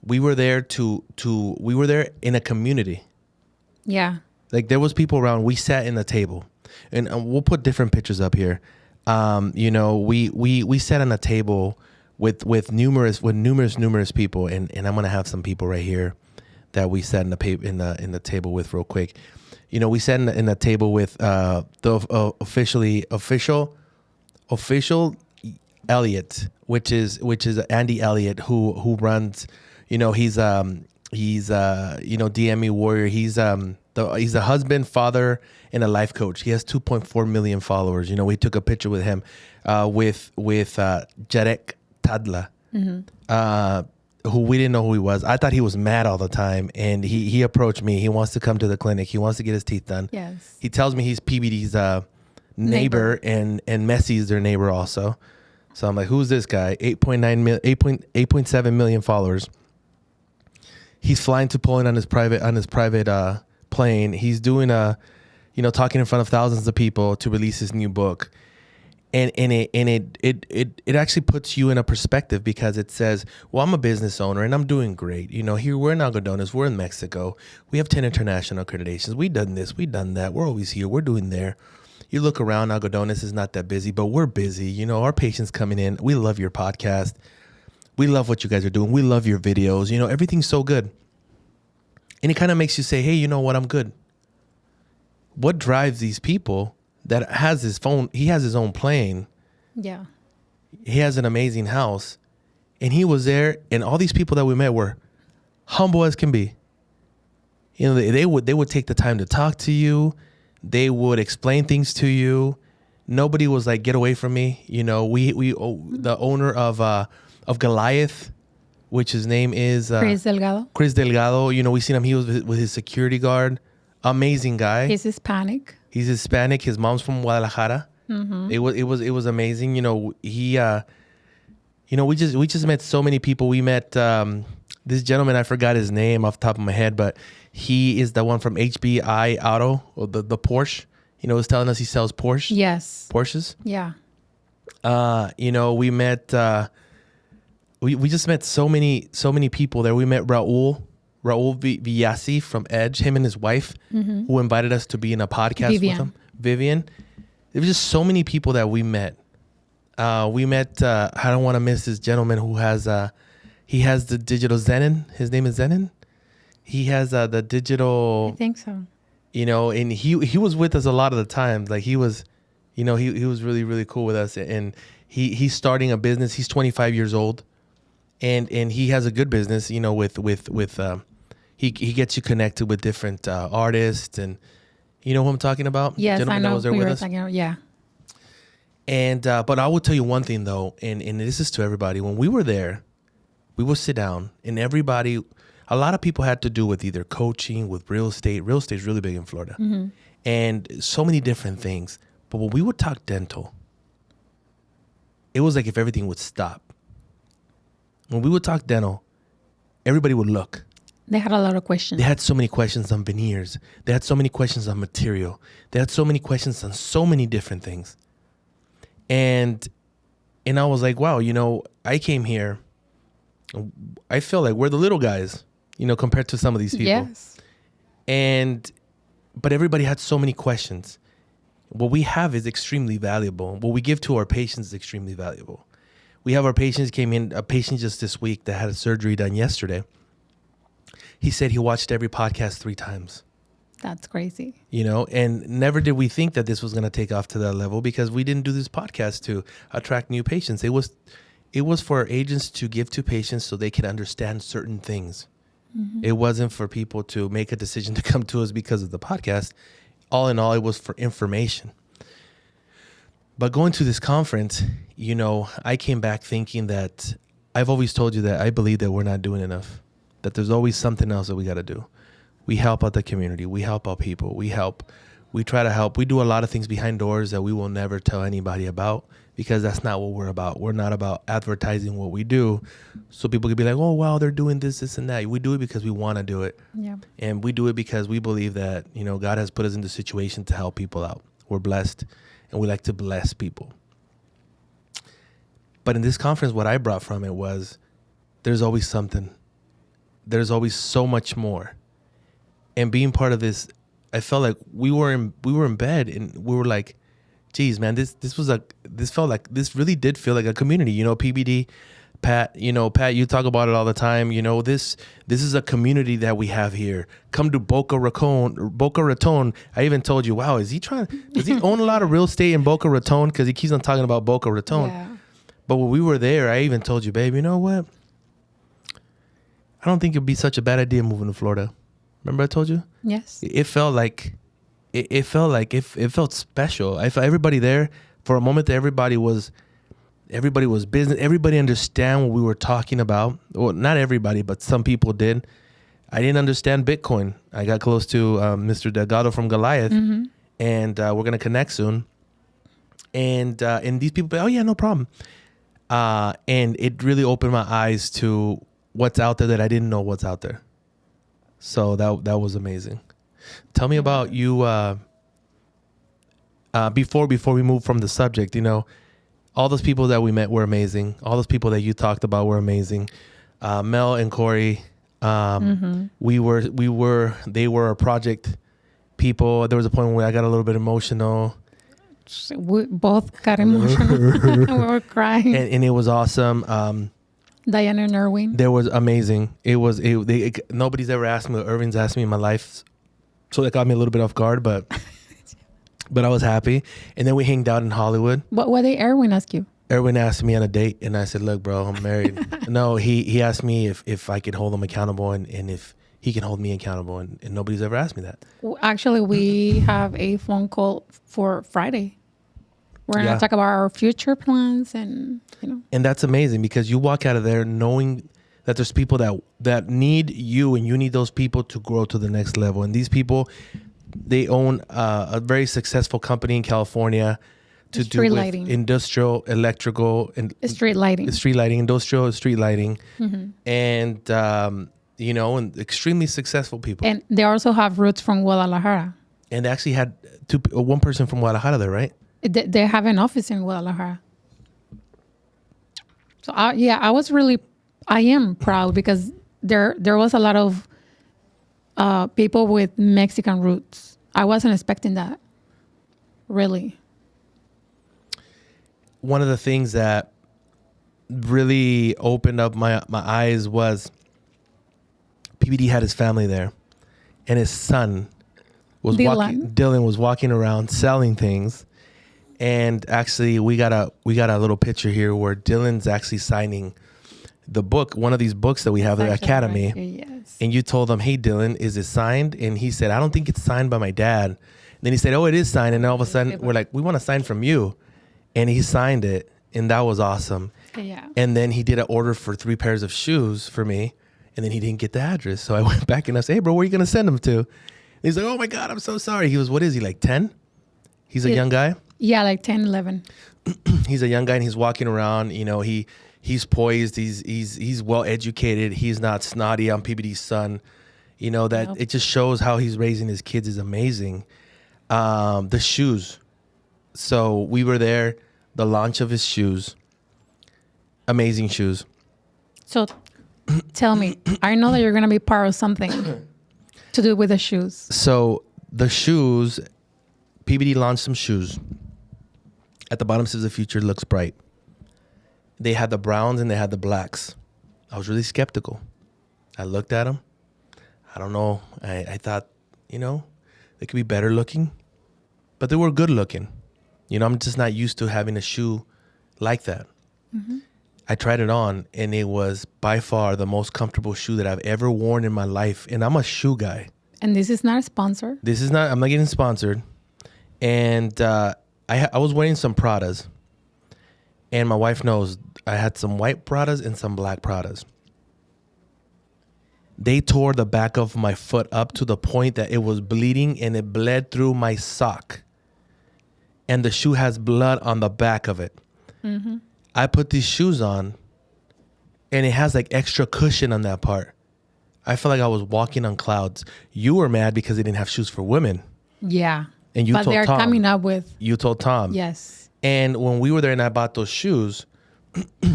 We were there we were there in a community. Yeah. Like there was people around. We sat in the table, and we'll put different pictures up here. You know, we sat on a table with numerous people, and I'm gonna have some people right here that we sat in the table with real quick. You know, we sat in the table with the official Elliott, which is Andy Elliott, who runs. You know, he's you know, DME warrior. He's a husband, father, and a life coach. He has 2.4 million followers. You know, we took a picture with him, with Jarek Tadla, who we didn't know who he was. I thought he was mad all the time, and he approached me. He wants to come to the clinic. He wants to get his teeth done. Yes. He tells me he's PBD's neighbor, and Messi's their neighbor also. So I'm like, who's this guy? 8.7 million followers. He's flying to Poland on his private plane. He's doing talking in front of thousands of people to release his new book. And it actually puts you in a perspective, because it says, well, I'm a business owner and I'm doing great. You know, here we're in Algodones, we're in Mexico. We have 10 international accreditations. We've done this, we've done that. We're always here, we're doing there. You look around, Algodones is not that busy, but we're busy. You know, our patients coming in. We love your podcast. We love what you guys are doing. We love your videos. You know, everything's so good. And it kind of makes you say, hey, you know what? I'm good. What drives these people that has his phone? He has his own plane. Yeah. He has an amazing house. And he was there. And all these people that we met were humble as can be. You know, they would take the time to talk to you. They would explain things to you. Nobody was like, get away from me. You know, the owner of Goliath, which his name is Chris Delgado. Chris Delgado. You know, we seen him. He was with his security guard. Amazing guy. He's Hispanic. He's Hispanic. His mom's from Guadalajara. It was amazing. You know, he we just met so many people. We met this gentleman, I forgot his name off the top of my head, but he is the one from HBI Auto, or the Porsche. You know, was telling us he sells Porsches. Yes. Porsches. Yeah. We met we just met so many people there. We met Raul Villasi from Edge, him and his wife, who invited us to be in a podcast with him. Vivian. There was just so many people that we met. I don't want to miss this gentleman who has he has the digital Zenon. His name is Zenon. He has the digital. I think so. You know, and he was with us a lot of the time. Like he was, you know, he was really, really cool with us. And he's starting a business. He's 25 years old, and he has a good business. You know, with he gets you connected with different artists, and you know who I'm talking about. Yes, Gentleman I know. that was there with us. Yeah. And but I will tell you one thing though, and this is to everybody. When we were there, we would sit down, and everybody. A lot of people had to do with either coaching, with real estate. Real estate is really big in Florida. And so many different things. But when we would talk dental, it was like if everything would stop. When we would talk dental, everybody would look. They had a lot of questions. They had so many questions on veneers. They had so many questions on material. They had so many questions on so many different things. And I was like, wow, you know, I came here. I feel like we're the little guys, you know, compared to some of these people. Yes. But everybody had so many questions. What we have is extremely valuable. What we give to our patients is extremely valuable. We have our patients came in, a patient just this week that had a surgery done yesterday. He said he watched every podcast 3 times. That's crazy. You know, and never did we think that this was going to take off to that level, because we didn't do this podcast to attract new patients. It was for agents to give to patients so they can understand certain things. It wasn't for people to make a decision to come to us because of the podcast. All in all, it was for information. But going to this conference, you know, I came back thinking that I've always told you that I believe that we're not doing enough, that there's always something else that we got to do. We help out the community. We help out people. We try to help. We do a lot of things behind doors that we will never tell anybody about, because that's not what we're about. We're not about advertising what we do so people can be like, oh, wow, they're doing this, and that. We do it because we want to do it. Yeah. And we do it because we believe that, you know, God has put us in the situation to help people out. We're blessed, and we like to bless people. But in this conference, what I brought from it was there's always something. There's always so much more. And being part of this, I felt like we were in bed, and we were like, geez, man, this really did feel like a community. You know, PBD, Pat, you talk about it all the time. You know, this is a community that we have here. Come to Boca Raton. I even told you, wow, does he own a lot of real estate in Boca Raton? Because he keeps on talking about Boca Raton. Yeah. But when we were there, I even told you, babe, you know what? I don't think it'd be such a bad idea moving to Florida. Remember I told you? Yes. It felt special. I felt everybody there for a moment. Everybody was business. Everybody understand what we were talking about. Well, not everybody, but some people did. I didn't understand Bitcoin. I got close to Mr. Delgado from Goliath, and we're gonna connect soon. And these people, oh yeah, no problem. And it really opened my eyes to what's out there that I didn't know what's out there. So that was amazing. Tell me about you. Before we move from the subject, you know, all those people that we met were amazing. All those people that you talked about were amazing. Mel and Corey, they were a project people. There was a point where I got a little bit emotional. We both got emotional. We were crying. And it was awesome. Diana and Erwin. There was amazing. Nobody's ever asked me. Irvin's asked me in my life, so that got me a little bit off guard, but I was happy. And then we hanged out in Hollywood. What did Erwin ask you? Erwin asked me on a date, and I said, "Look, bro, I'm married." No, he asked me if I could hold him accountable, and if he can hold me accountable, and nobody's ever asked me that. Actually, we have a phone call for Friday. We're going to talk about our future plans, and, you know. And that's amazing, because you walk out of there knowing that there's people that need you, and you need those people to grow to the next level. And these people, they own a very successful company in California to do with lighting. industrial, electrical, and Street lighting. industrial street lighting, and and extremely successful people. And they also have roots from Guadalajara. And they actually had one person from Guadalajara there, right? They have an office in Guadalajara. So I am proud because there was a lot of people with Mexican roots. I wasn't expecting that, really. One of the things that really opened up my eyes was PBD had his family there, and his son was Dylan was walking around selling things. And actually, we got a little picture here where Dylan's actually signing the book, one of these books that we have at the Academy. Right here, yes. And you told him, "Hey, Dylan, is it signed?" And he said, "I don't think it's signed by my dad." And then he said, "Oh, it is signed." And all of a sudden, we're like, "We want to sign from you." And he signed it, and that was awesome. Yeah. And then he did an order for 3 pairs of shoes for me, and then he didn't get the address. So I went back and I said, "Hey, bro, where are you going to send them to?" And he's like, "Oh, my God, I'm so sorry." He was, what is he, like 10? He's a young guy? Yeah, like 10, 11. He's a young guy, and he's walking around. He's poised. He's well educated. He's not snotty. I'm PBD's son. That it just shows how he's raising his kids is amazing. The shoes. So we were there, the launch of his shoes. Amazing shoes. So tell me, I know that you're going to be part of something to do with the shoes. So the shoes, PBD launched some shoes. At the bottom says the future looks bright. They had the browns and they had the blacks. I was really skeptical. I looked at them. I don't know. I thought, they could be better looking, but they were good looking. I'm just not used to having a shoe like that. Mm-hmm. I tried it on, and it was by far the most comfortable shoe that I've ever worn in my life. And I'm a shoe guy. And this is not a sponsor. I'm not getting sponsored. And I was wearing some Pradas. And my wife knows I had some white Pradas and some black Pradas. They tore the back of my foot up to the point that it was bleeding, and it bled through my sock. And the shoe has blood on the back of it. Mm-hmm. I put these shoes on, and it has like extra cushion on that part. I felt like I was walking on clouds. You were mad because they didn't have shoes for women. Yeah. And you but told they're Tom. Coming up with. You told Tom. Yes. And when we were there and I bought those shoes,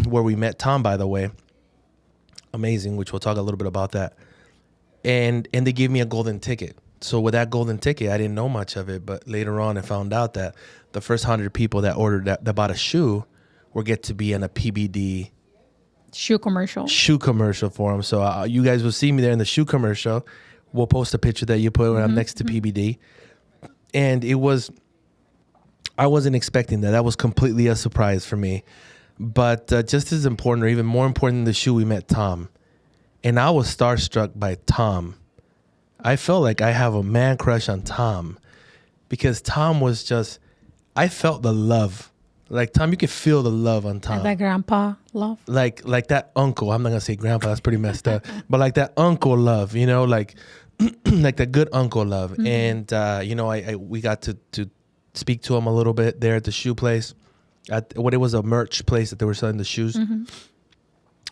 where we met Tom, by the way, amazing, which we'll talk a little bit about that. And they gave me a golden ticket. So with that golden ticket, I didn't know much of it, but later on I found out that the first 100 people that ordered that bought a shoe will get to be in a PBD shoe commercial for them. So you guys will see me there in the shoe commercial. We'll post a picture that you put when I'm next to PBD. And I wasn't expecting that. That was completely a surprise for me. But just as important, or even more important than the shoe, we met Tom. And I was starstruck by Tom. I felt like I have a man crush on Tom. Because Tom was just, I felt the love. Like, Tom, you could feel the love on Tom. Like that grandpa love? Like that uncle. I'm not going to say grandpa. That's pretty messed up. But like that uncle love, like that good uncle love. Mm-hmm. And, we got to speak to him a little bit there at the shoe place. It was a merch place that they were selling the shoes. Mm-hmm.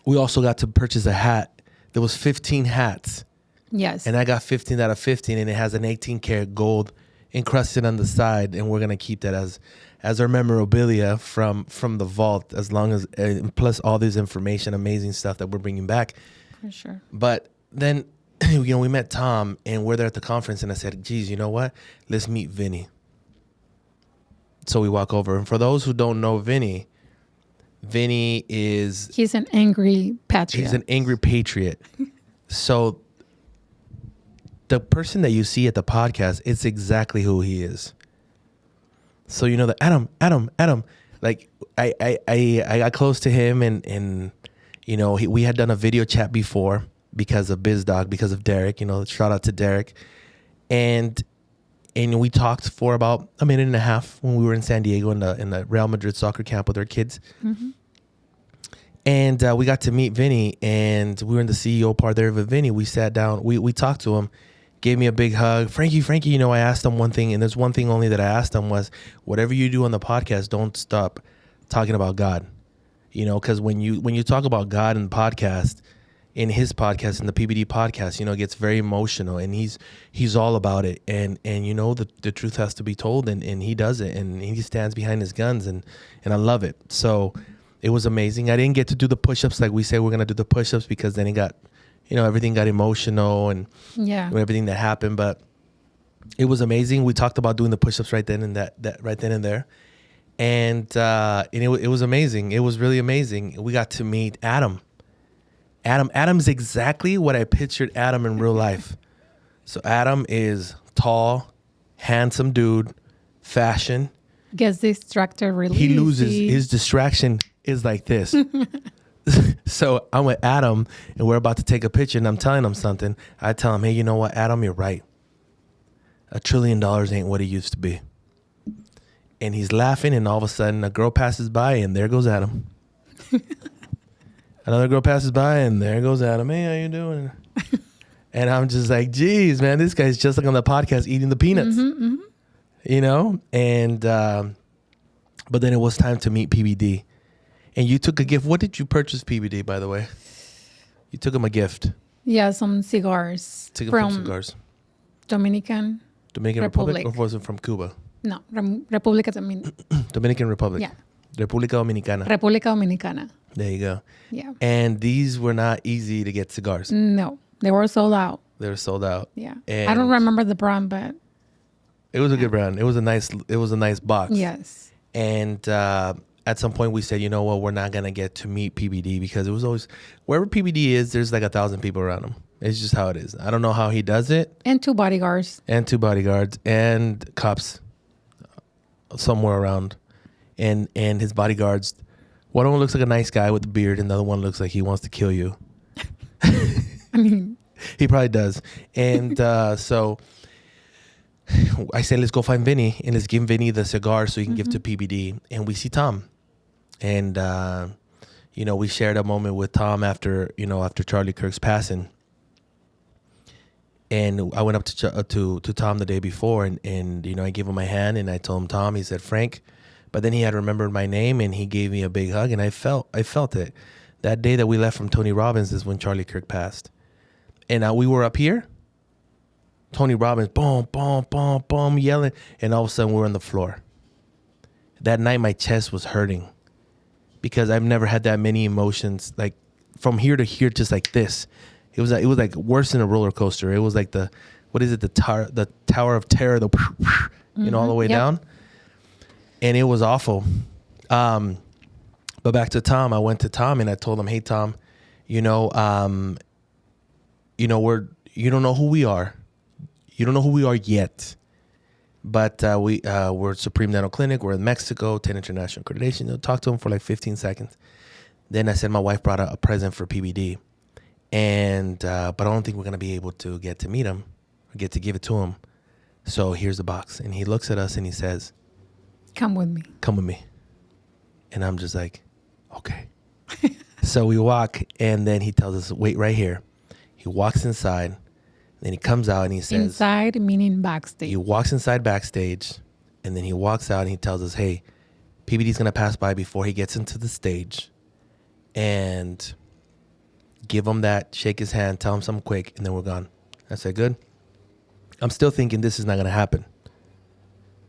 We also got to purchase a hat. There was 15 hats. Yes. And I got 15 out of 15, and it has an 18 karat gold encrusted on the side, and we're going to keep that as our memorabilia from the vault, as long as plus all this information, amazing stuff that we're bringing back. For sure. But then we met Tom, and we're there at the conference, and I said, geez, you know what? Let's meet Vinny. So we walk over, and for those who don't know Vinny is... He's an angry patriot. He's an angry patriot. So the person that you see at the podcast, it's exactly who he is. So the Adam. Like I got close to him, and we had done a video chat before because of BizDoc, because of Derek. Shout out to Derek, and we talked for about a minute and a half when we were in San Diego in the Real Madrid soccer camp with our kids. Mm-hmm. And we got to meet Vinny, and we were in the CEO part there with Vinny. We sat down, we talked to him, gave me a big hug. Frankie, you know, I asked him one thing, and there's one thing only that I asked him was, whatever you do on the podcast, don't stop talking about God. You know, because when you talk about God in the podcast, in his podcast, in the PBD podcast, you know, it gets very emotional, and he's all about it. And you know, the truth has to be told, and he does it, and he stands behind his guns, and I love it. So it was amazing. I didn't get to do the push-ups like we said we're going to do the push-ups, because then it got, you know, everything got emotional and everything that happened. But it was amazing. We talked about doing the push-ups right then and that right then and there. And it was amazing. It was really amazing. We got to meet Adam. Adam's exactly what I pictured Adam in real life. So Adam is tall, handsome dude, fashion. Gets distracted really He loses easy. his distraction is like this. So I'm with Adam, and we're about to take a picture, and I'm telling him something. I tell him, hey, you know what, Adam, you're right. $1 trillion ain't what it used to be. And he's laughing, and all of a sudden a girl passes by, and there goes Adam. Another girl passes by, and there goes Adam. Hey, how you doing? And I'm just like, geez, man, this guy's just like on the podcast eating the peanuts. You know? And but then it was time to meet PBD. And you took a gift. What did you purchase PBD, by the way? You took him a gift. Yeah, some cigars Took him from some cigars. Dominican Republic, Republic. or was it from Cuba? No, República Dominican Republic. Yeah. República Dominicana. República Dominicana. There you go. Yeah. And these were not easy to get cigars. No, they were sold out. They were sold out. Yeah. And I don't remember the brand, but it was a good brand. It was a nice box. yes. And at some point we said, you know what, we're not gonna get to meet PBD, because it was always, wherever PBD is, there's like 1,000 people around him. It's just how it is. I don't know how he does it. And 2 bodyguards. And 2 bodyguards and cops somewhere around. And his bodyguards, one of them looks like a nice guy with a beard, and the other one looks like he wants to kill you. I mean, He probably does. And so I said, let's go find Vinny, and let's give Vinny the cigar so he can give to PBD. And we see Tom. And, you know, we shared a moment with Tom after Charlie Kirk's passing. And I went up to Tom the day before, and you know, I gave him my hand, and I told him, Tom, he said, Frank. But then he had remembered my name, and he gave me a big hug, and I felt it. That day that we left from Tony Robbins is when Charlie Kirk passed. And we were up here, Tony Robbins, boom, boom, boom, boom, yelling, and all of a sudden we're on the floor. That night my chest was hurting, because I've never had that many emotions, like from here to here, just like this. It was like worse than a roller coaster. It was like the Tower of Terror, all the way down. And it was awful. But back to Tom, I went to Tom and I told him, hey, Tom, you don't know who we are. You don't know who we are yet. But we're Supreme Dental Clinic. We're in Mexico, 10 international accreditation. Talk to him for like 15 seconds. Then I said my wife brought a present for PBD. And but I don't think we're going to be able to get to meet him or get to give it to him. So here's the box. And he looks at us and he says, come with me. Come with me. And I'm just like, okay. So we walk, and then he tells us, wait right here. He walks inside. Then he comes out and he says, Inside meaning backstage. he walks inside backstage, and then he walks out and he tells us, hey, PBD's going to pass by before he gets into the stage, and give him that, shake his hand, tell him something quick, and then we're gone. I said, good. I'm still thinking this is not going to happen,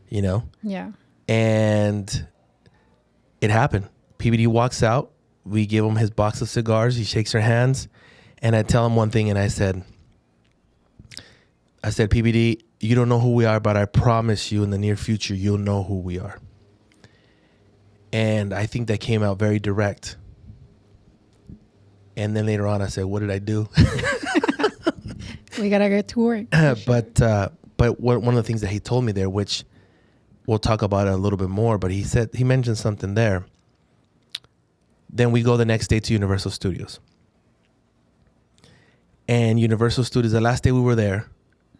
you know? Yeah. And it happened. PBD walks out. We give him his box of cigars. He shakes our hands. And I tell him one thing, and I said, PBD, you don't know who we are, but I promise you in the near future, you'll know who we are. And I think that came out very direct. And then later on, I said, what did I do? We got to get to work. But one of the things that he told me there, which we'll talk about it a little bit more, but he mentioned something there. Then we go the next day to Universal Studios. And Universal Studios, the last day we were there.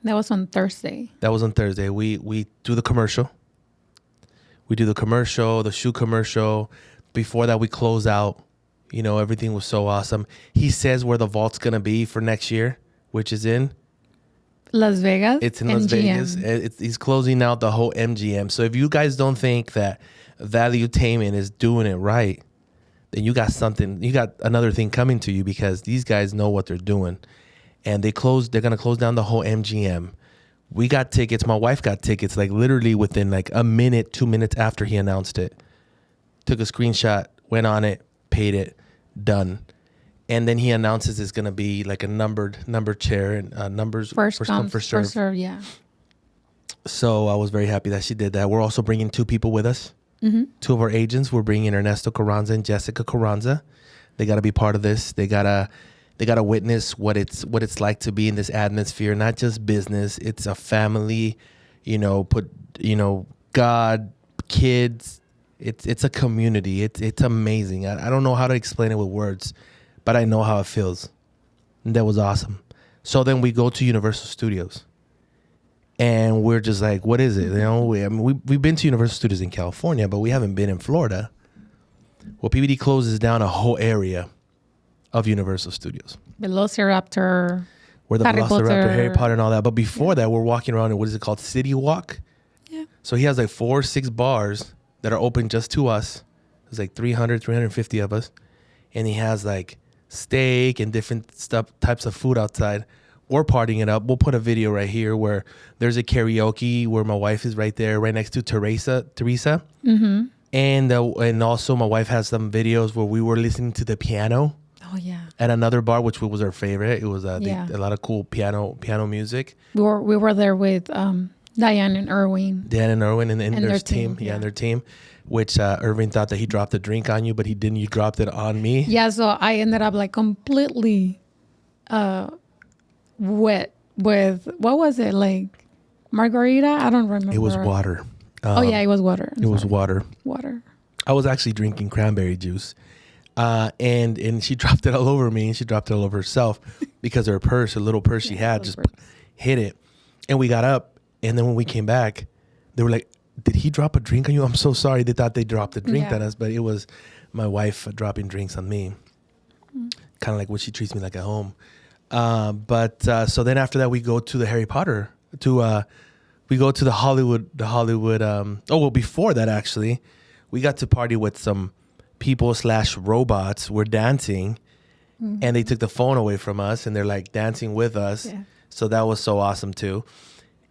That was on Thursday. We do the commercial. We do the commercial, the shoe commercial. Before that, we close out You know, everything was so awesome. He says where the vault's going to be for next year, which is in Las Vegas. It's in Las Vegas. He's closing out the whole MGM. So if you guys don't think that Valuetainment is doing it right, then you got another thing coming to you, because these guys know what they're doing. And they're going to close down the whole MGM. We got tickets. My wife got tickets like literally within like a minute, 2 minutes after he announced it. Took a screenshot, went on it, paid it, done. And then he announces it's going to be like a number chair, and numbers First come, first first serve. serve, yeah. So I was very happy that she did that. We're also bringing 2 people with us. Mm-hmm. 2 of our agents. We're bringing Ernesto Carranza and Jessica Carranza. They got to be part of this. They gotta witness what it's like to be in this atmosphere. Not just business. It's a family. God, kids. It's a community. It's amazing. I don't know how to explain it with words, but I know how it feels. And that was awesome. So then we go to Universal Studios. And we're just like, what is it? We've been to Universal Studios in California, but we haven't been in Florida. Well, PBD closes down a whole area of Universal Studios. Velociraptor. Where the Harry Velociraptor, Potter. Harry Potter and all that. But before that, we're walking around in, what is it called? City Walk? Yeah. So he has like 4 or 6 bars that are open just to us. There's like 350 of us. And he has like steak and different types of food outside. We're partying it up. We'll put a video right here where there's a karaoke where my wife is right there, right next to Teresa. Mm-hmm. And also my wife has some videos where we were listening to the piano. Oh, yeah. At another bar, which was our favorite. It was a lot of cool piano music. We were there with Diane and Irwin. Dan and Irwin and their team. Yeah. And their team. Which Irving thought that he dropped a drink on you, but he didn't. You dropped it on me. Yeah, so I ended up like completely wet with, what was it, like margarita? I don't remember. It was water. It was water. It was water. Water. I was actually drinking cranberry juice. And she dropped it all over me, and she dropped it all over herself because her little purse she had, just hit it. And we got up, and then when we came back, they were like, did he drop a drink on you? I'm so sorry. They thought they dropped a drink on us, but it was my wife dropping drinks on me. Kind of like what she treats me like at home. So then after that, we go to the Harry Potter, we go to the Hollywood. Before that, actually, we got to party with some people / robots. We're dancing, and they took the phone away from us, and they're like dancing with us. Yeah. So that was so awesome too.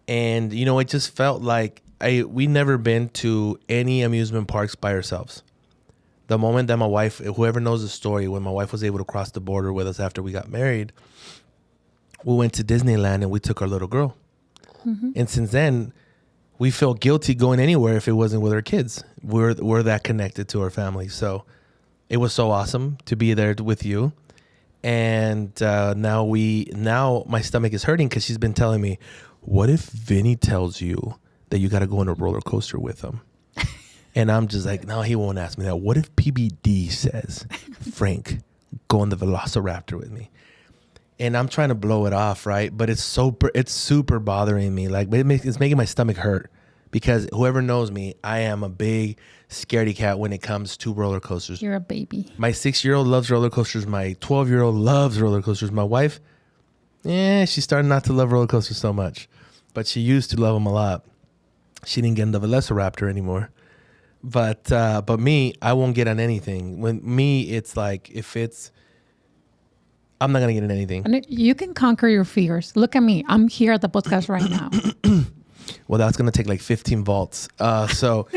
And, it just felt like we never been to any amusement parks by ourselves. The moment that my wife, whoever knows the story, when my wife was able to cross the border with us after we got married, we went to Disneyland and we took our little girl. Mm-hmm. And since then, we feel guilty going anywhere if it wasn't with our kids. We're that connected to our family. So it was so awesome to be there with you. And now my stomach is hurting because she's been telling me, what if Vinny tells you that you got to go on a roller coaster with him? And I'm just like, no, he won't ask me that. What if PBD says, Frank, go on the Velociraptor with me? And I'm trying to blow it off, right? But it's super bothering me. Like, it's making my stomach hurt because whoever knows me, I am a big scaredy cat when it comes to roller coasters. You're a baby. My 6-year-old loves roller coasters. My 12-year-old loves roller coasters. My wife, she's starting not to love roller coasters so much, but she used to love them a lot. She didn't get in the Velociraptor anymore. But me, I won't get on anything. When me, it's like, I'm not going to get in anything. And you can conquer your fears. Look at me. I'm here at the podcast right now. Well, that's going to take like 15 vaults. So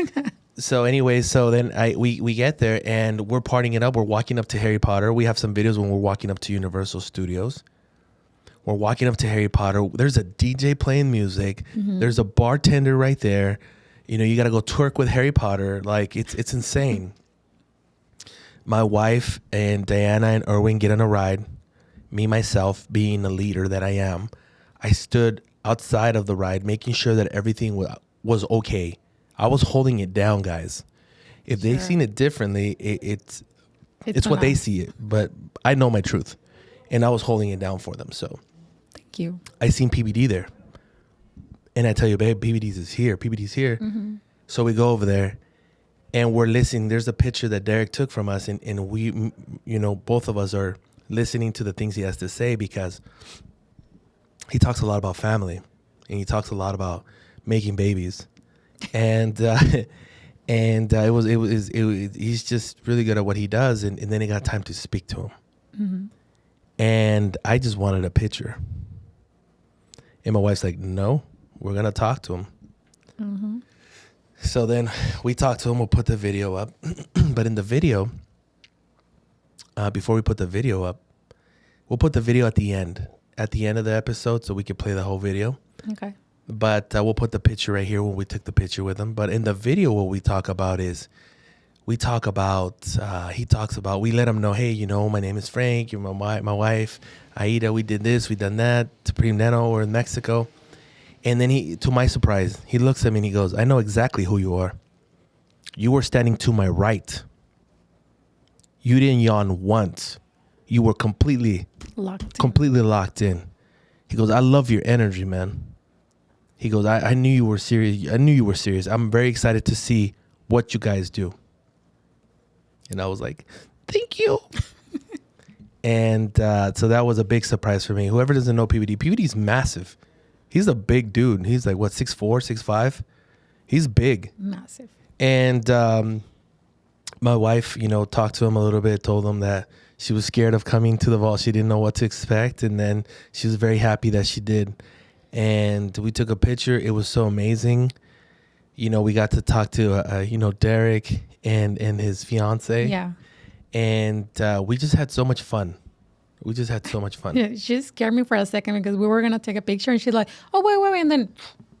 anyway, so then we get there and we're partying it up. We're walking up to Harry Potter. We have some videos when we're walking up to Universal Studios. We're walking up to Harry Potter. There's a DJ playing music. Mm-hmm. There's a bartender right there. You got to go twerk with Harry Potter. Like, it's insane. My wife and Diana and Irwin get on a ride. Me, myself, being the leader that I am, I stood outside of the ride, making sure that everything was okay. I was holding it down, guys. If they've seen it differently, it's what they see it. But I know my truth. And I was holding it down for them. So thank you. I seen PBD there. And I tell you, babe, PBD's here. PBD's here. Mm-hmm. So we go over there. And we're listening. There's a picture that Derek took from us, and we, both of us are listening to the things he has to say, because he talks a lot about family, and he talks a lot about making babies, and he's just really good at what he does, and then he got time to speak to him, and I just wanted a picture, and my wife's like, "No, we're gonna talk to him." So then we talked to him. We'll put the video up, but in the video, before we put the video up, we'll put the video at the end of the episode, so we can play the whole video. Okay. But we'll put the picture right here when we took the picture with him. But in the video, what we talk about is, he talks about, we let him know, hey, my name is Frank, you're my wife, Aida, we did this, we done that, supremedental, we're in Mexico. And then he, to my surprise, he looks at me and he goes, I know exactly who you are. You were standing to my right. You didn't yawn once. You were completely locked in. He goes, I love your energy, man. He goes, I knew you were serious. I knew you were serious. I'm very excited to see what you guys do. And I was like, thank you. And so that was a big surprise for me. Whoever doesn't know PBD's massive. He's a big dude. He's like, what, 6'4", 6'5"? He's big. Massive. And my wife, talked to him a little bit, told him that she was scared of coming to the vault. She didn't know what to expect. And then she was very happy that she did. And we took a picture. It was so amazing. We got to talk to, Derek and his fiance. Yeah. And we just had so much fun. Yeah, she scared me for a second because we were going to take a picture and she's like, oh, wait. And then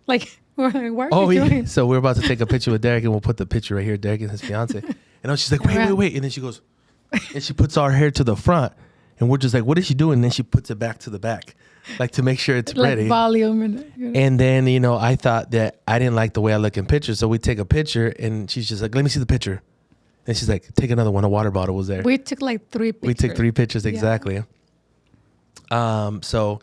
we're like, what are you doing? So we're about to take a picture with Derek, and we'll put the picture right here, Derek and his fiance. And she's like, wait. And then she goes, and she puts our hair to the front, and we're just like, what is she doing? And then she puts it back to the back, like to make sure it's ready. Volume. And, And then, I thought that I didn't like the way I look in pictures. So we take a picture, and she's just like, let me see the picture. And she's like, take another one. A water bottle was there. We took 3 pictures. We took 3 pictures, exactly. Yeah. So,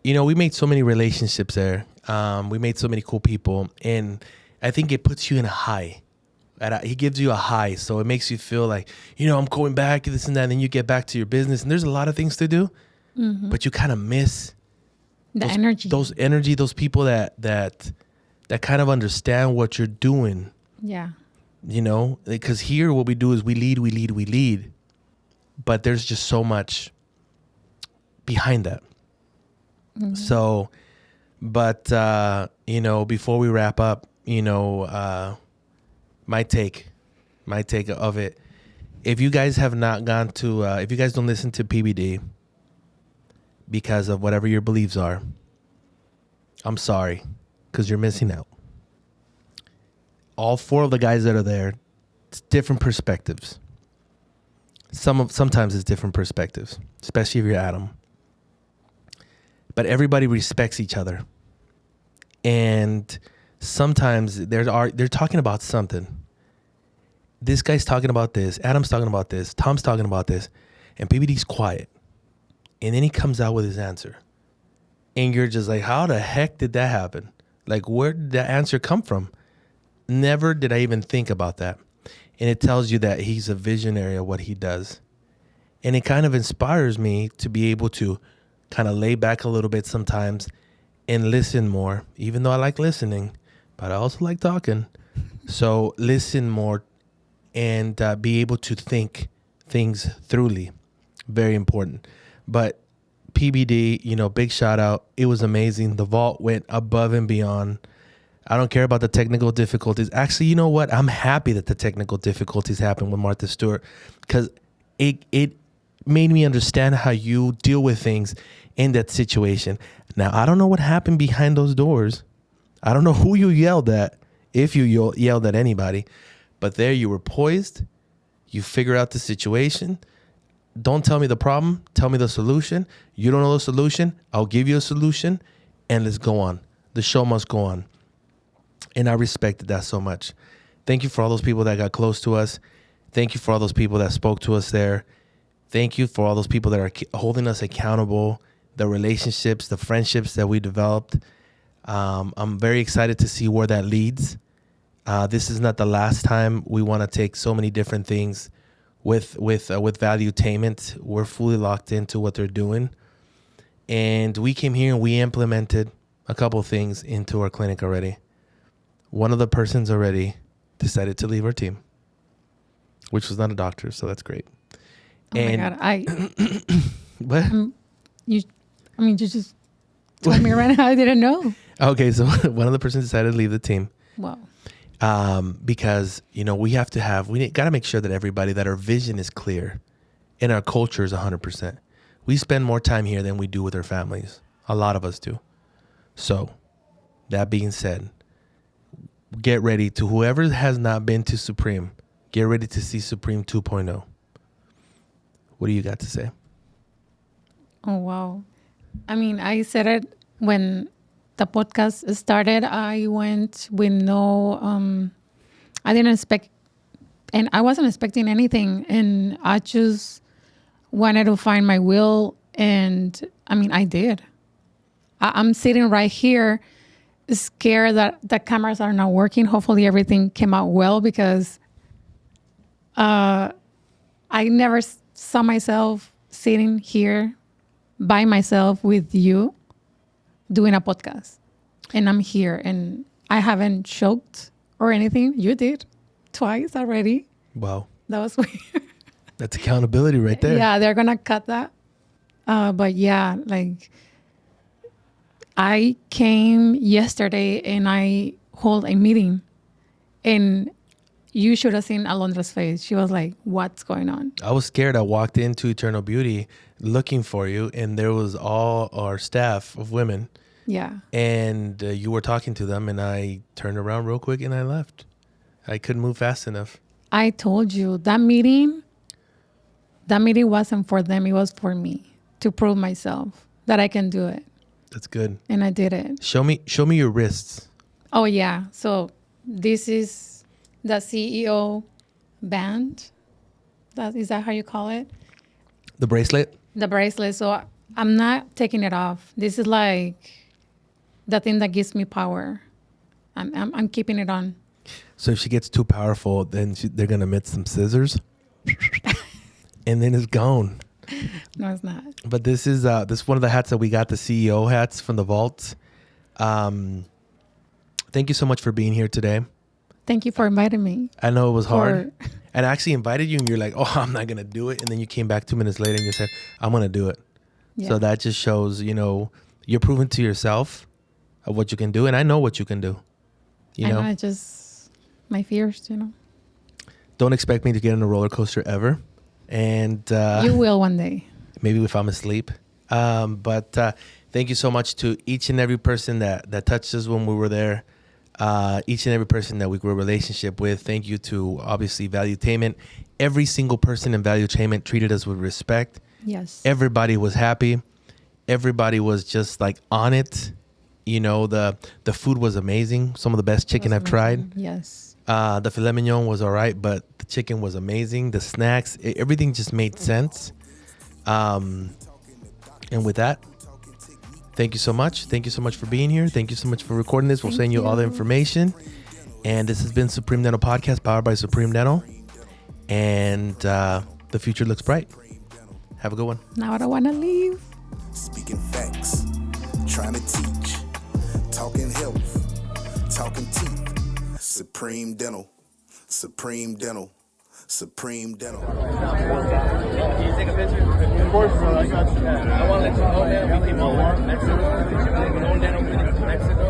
we made so many relationships there. We made so many cool people. And I think it puts you in a high. He gives you a high. So it makes you feel like, I'm going back, this and that. And then you get back to your business. And there's a lot of things to do. Mm-hmm. But you kind of miss energy. Those people that kind of understand what you're doing. Yeah. Because here what we do is we lead. But there's just so much behind that. Mm-hmm. So, but, before we wrap up, my take of it, if you guys have not gone to, if you guys don't listen to PBD because of whatever your beliefs are, I'm sorry, because you're missing out. All 4 of the guys that are there, it's different perspectives. Sometimes it's different perspectives, especially if you're Adam. But everybody respects each other. And sometimes they're talking about something. This guy's talking about this, Adam's talking about this, Tom's talking about this, and PBD's quiet. And then he comes out with his answer. And you're just like, how the heck did that happen? Like, where did that answer come from? Never did I even think about that. And it tells you that he's a visionary of what he does. And it kind of inspires me to be able to kind of lay back a little bit sometimes and listen more, even though I like listening, but I also like talking. So listen more and be able to think things thoroughly. Very important. But PBD, big shout out. It was amazing. The vault went above and beyond. I don't care about the technical difficulties. Actually, you know what? I'm happy that the technical difficulties happened with Martha Stewart, because it made me understand how you deal with things in that situation. Now, I don't know what happened behind those doors. I don't know who you yelled at, if you yelled at anybody, but there you were poised. You figure out the situation. Don't tell me the problem. Tell me the solution. You don't know the solution. I'll give you a solution, and let's go on. The show must go on. And I respected that so much. Thank you for all those people that got close to us. Thank you for all those people that spoke to us there. Thank you for all those people that are holding us accountable, the relationships, the friendships that we developed. I'm very excited to see where that leads. This is not the last time. We want to take so many different things with valuetainment. We're fully locked into what they're doing. And we came here and we implemented a couple things into our clinic already. One of the persons already decided to leave our team, which was not a doctor, so that's great. Oh my God, What? you just told me right now. I didn't know. Okay, so one of the persons decided to leave the team. Wow. Because, we got to make sure that everybody, that our vision is clear and our culture is 100%. We spend more time here than we do with our families. A lot of us do. So that being said, get ready to, whoever has not been to Supreme, get ready to see Supreme 2.0. What do you got to say? Oh, wow. I mean, I said it when the podcast started. I went with no, I didn't expect, and I wasn't expecting anything. And I just wanted to find my will. And I mean, I did. I'm sitting right here scared that the cameras are not working. Hopefully everything came out well, because I never saw myself sitting here by myself with you doing a podcast. And I'm here and I haven't choked or anything. You did twice already. Wow. That was weird. That's accountability right there. Yeah, they're going to cut that. But yeah, like I came yesterday and I hold a meeting, and you should have seen Alondra's face. She was like, what's going on? I was scared. I walked into Eternal Beauty looking for you, and there was all our staff of women. Yeah. And you were talking to them, and I turned around real quick and I left. I couldn't move fast enough. I told you that meeting wasn't for them. It was for me to prove myself that I can do it. That's good. And I did it. Show me your wrists. Oh, yeah. So this is the CEO band. Is that how you call it? The bracelet? The bracelet. So I'm not taking it off. This is like the thing that gives me power. I'm keeping it on. So if she gets too powerful, then they're going to admit some scissors. And then it's gone. No, it's not. But this is one of the hats that we got, the CEO hats from the vault. Thank you so much for being here today. Thank you for inviting me. I know it was hard. And I actually invited you and you're like, oh, I'm not going to do it. And then you came back 2 minutes later and you said, I'm going to do it. Yeah. So that just shows, you're proving to yourself of what you can do. And I know what you can do. I know, my fears, Don't expect me to get on a roller coaster ever. And you will one day. Maybe if I'm asleep. But thank you so much to each and every person that touched us when we were there. Each and every person that we grew a relationship with. Thank you to, obviously, Valuetainment. Every single person in Valuetainment treated us with respect. Yes. Everybody was happy. Everybody was just like on it. The food was amazing. Some of the best chicken I've tried. Yes. The filet mignon was all right, but the chicken was amazing. The snacks, everything just made sense. And with that, thank you so much. Thank you so much for being here. Thank you so much for recording this. We'll send you all the information. And this has been Supreme Dental Podcast, powered by Supreme Dental. And the future looks bright. Have a good one. Now I don't want to leave. Speaking facts, trying to teach, talking health, talking teeth. Supreme Dental, Supreme Dental, Supreme Dental. Can you take a picture? Of course, bro. I got you. I want to let you know that we came all the way from Mexico. We're going dental clinic to Mexico.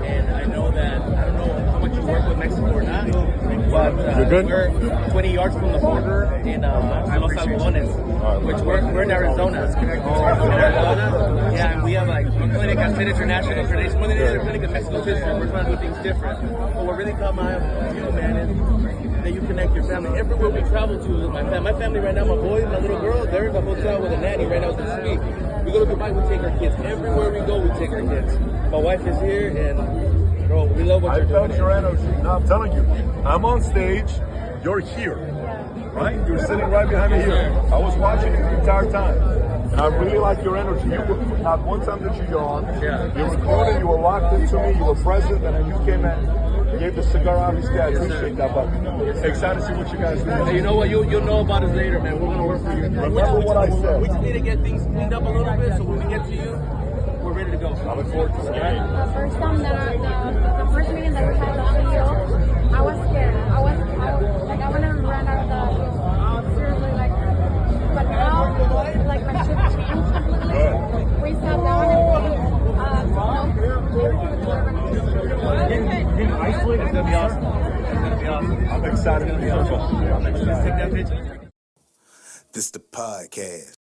And I know that, I don't know how much you work with Mexico or not, but we're 20 yards from the border in Los Algodones, which we're in Arizona. Yeah, and we have like a clinic at State International Accreditation. More than any other clinic in Mexico City, we're trying to do things different. But what really caught my eye, man, is that you connect your family. Everywhere we travel to, my family right now, my boys, my little girl, they're in the hotel with a nanny right now as we speak. We go to Dubai, we take our kids. Everywhere we go, we take our kids. My wife is here, and bro, we love what you're doing. I felt your energy. Now I'm telling you, I'm on stage, you're here, right? You're sitting right behind me here. I was watching you the entire time, and I really like your energy. You were, not one time did you yawn. Yeah. You recorded, you were locked into me, you were present, and then you came at, gave the cigar, obviously. I appreciate that, but excited to see what you guys do. Hey, you know what? You'll know about us later, man. We're gonna work for you. Remember what I said. We just need to get things cleaned up a little bit, so when we get to you, we're ready to go. I look forward to it. The first time the first meeting that we had the CEO, I was scared. I wanted to run out of the seriously like, but now like my shift changed completely. We sat down and Getting isolated is gonna be awesome. It's gonna be awesome. I'm excited to be on. Let's take that picture. This the podcast.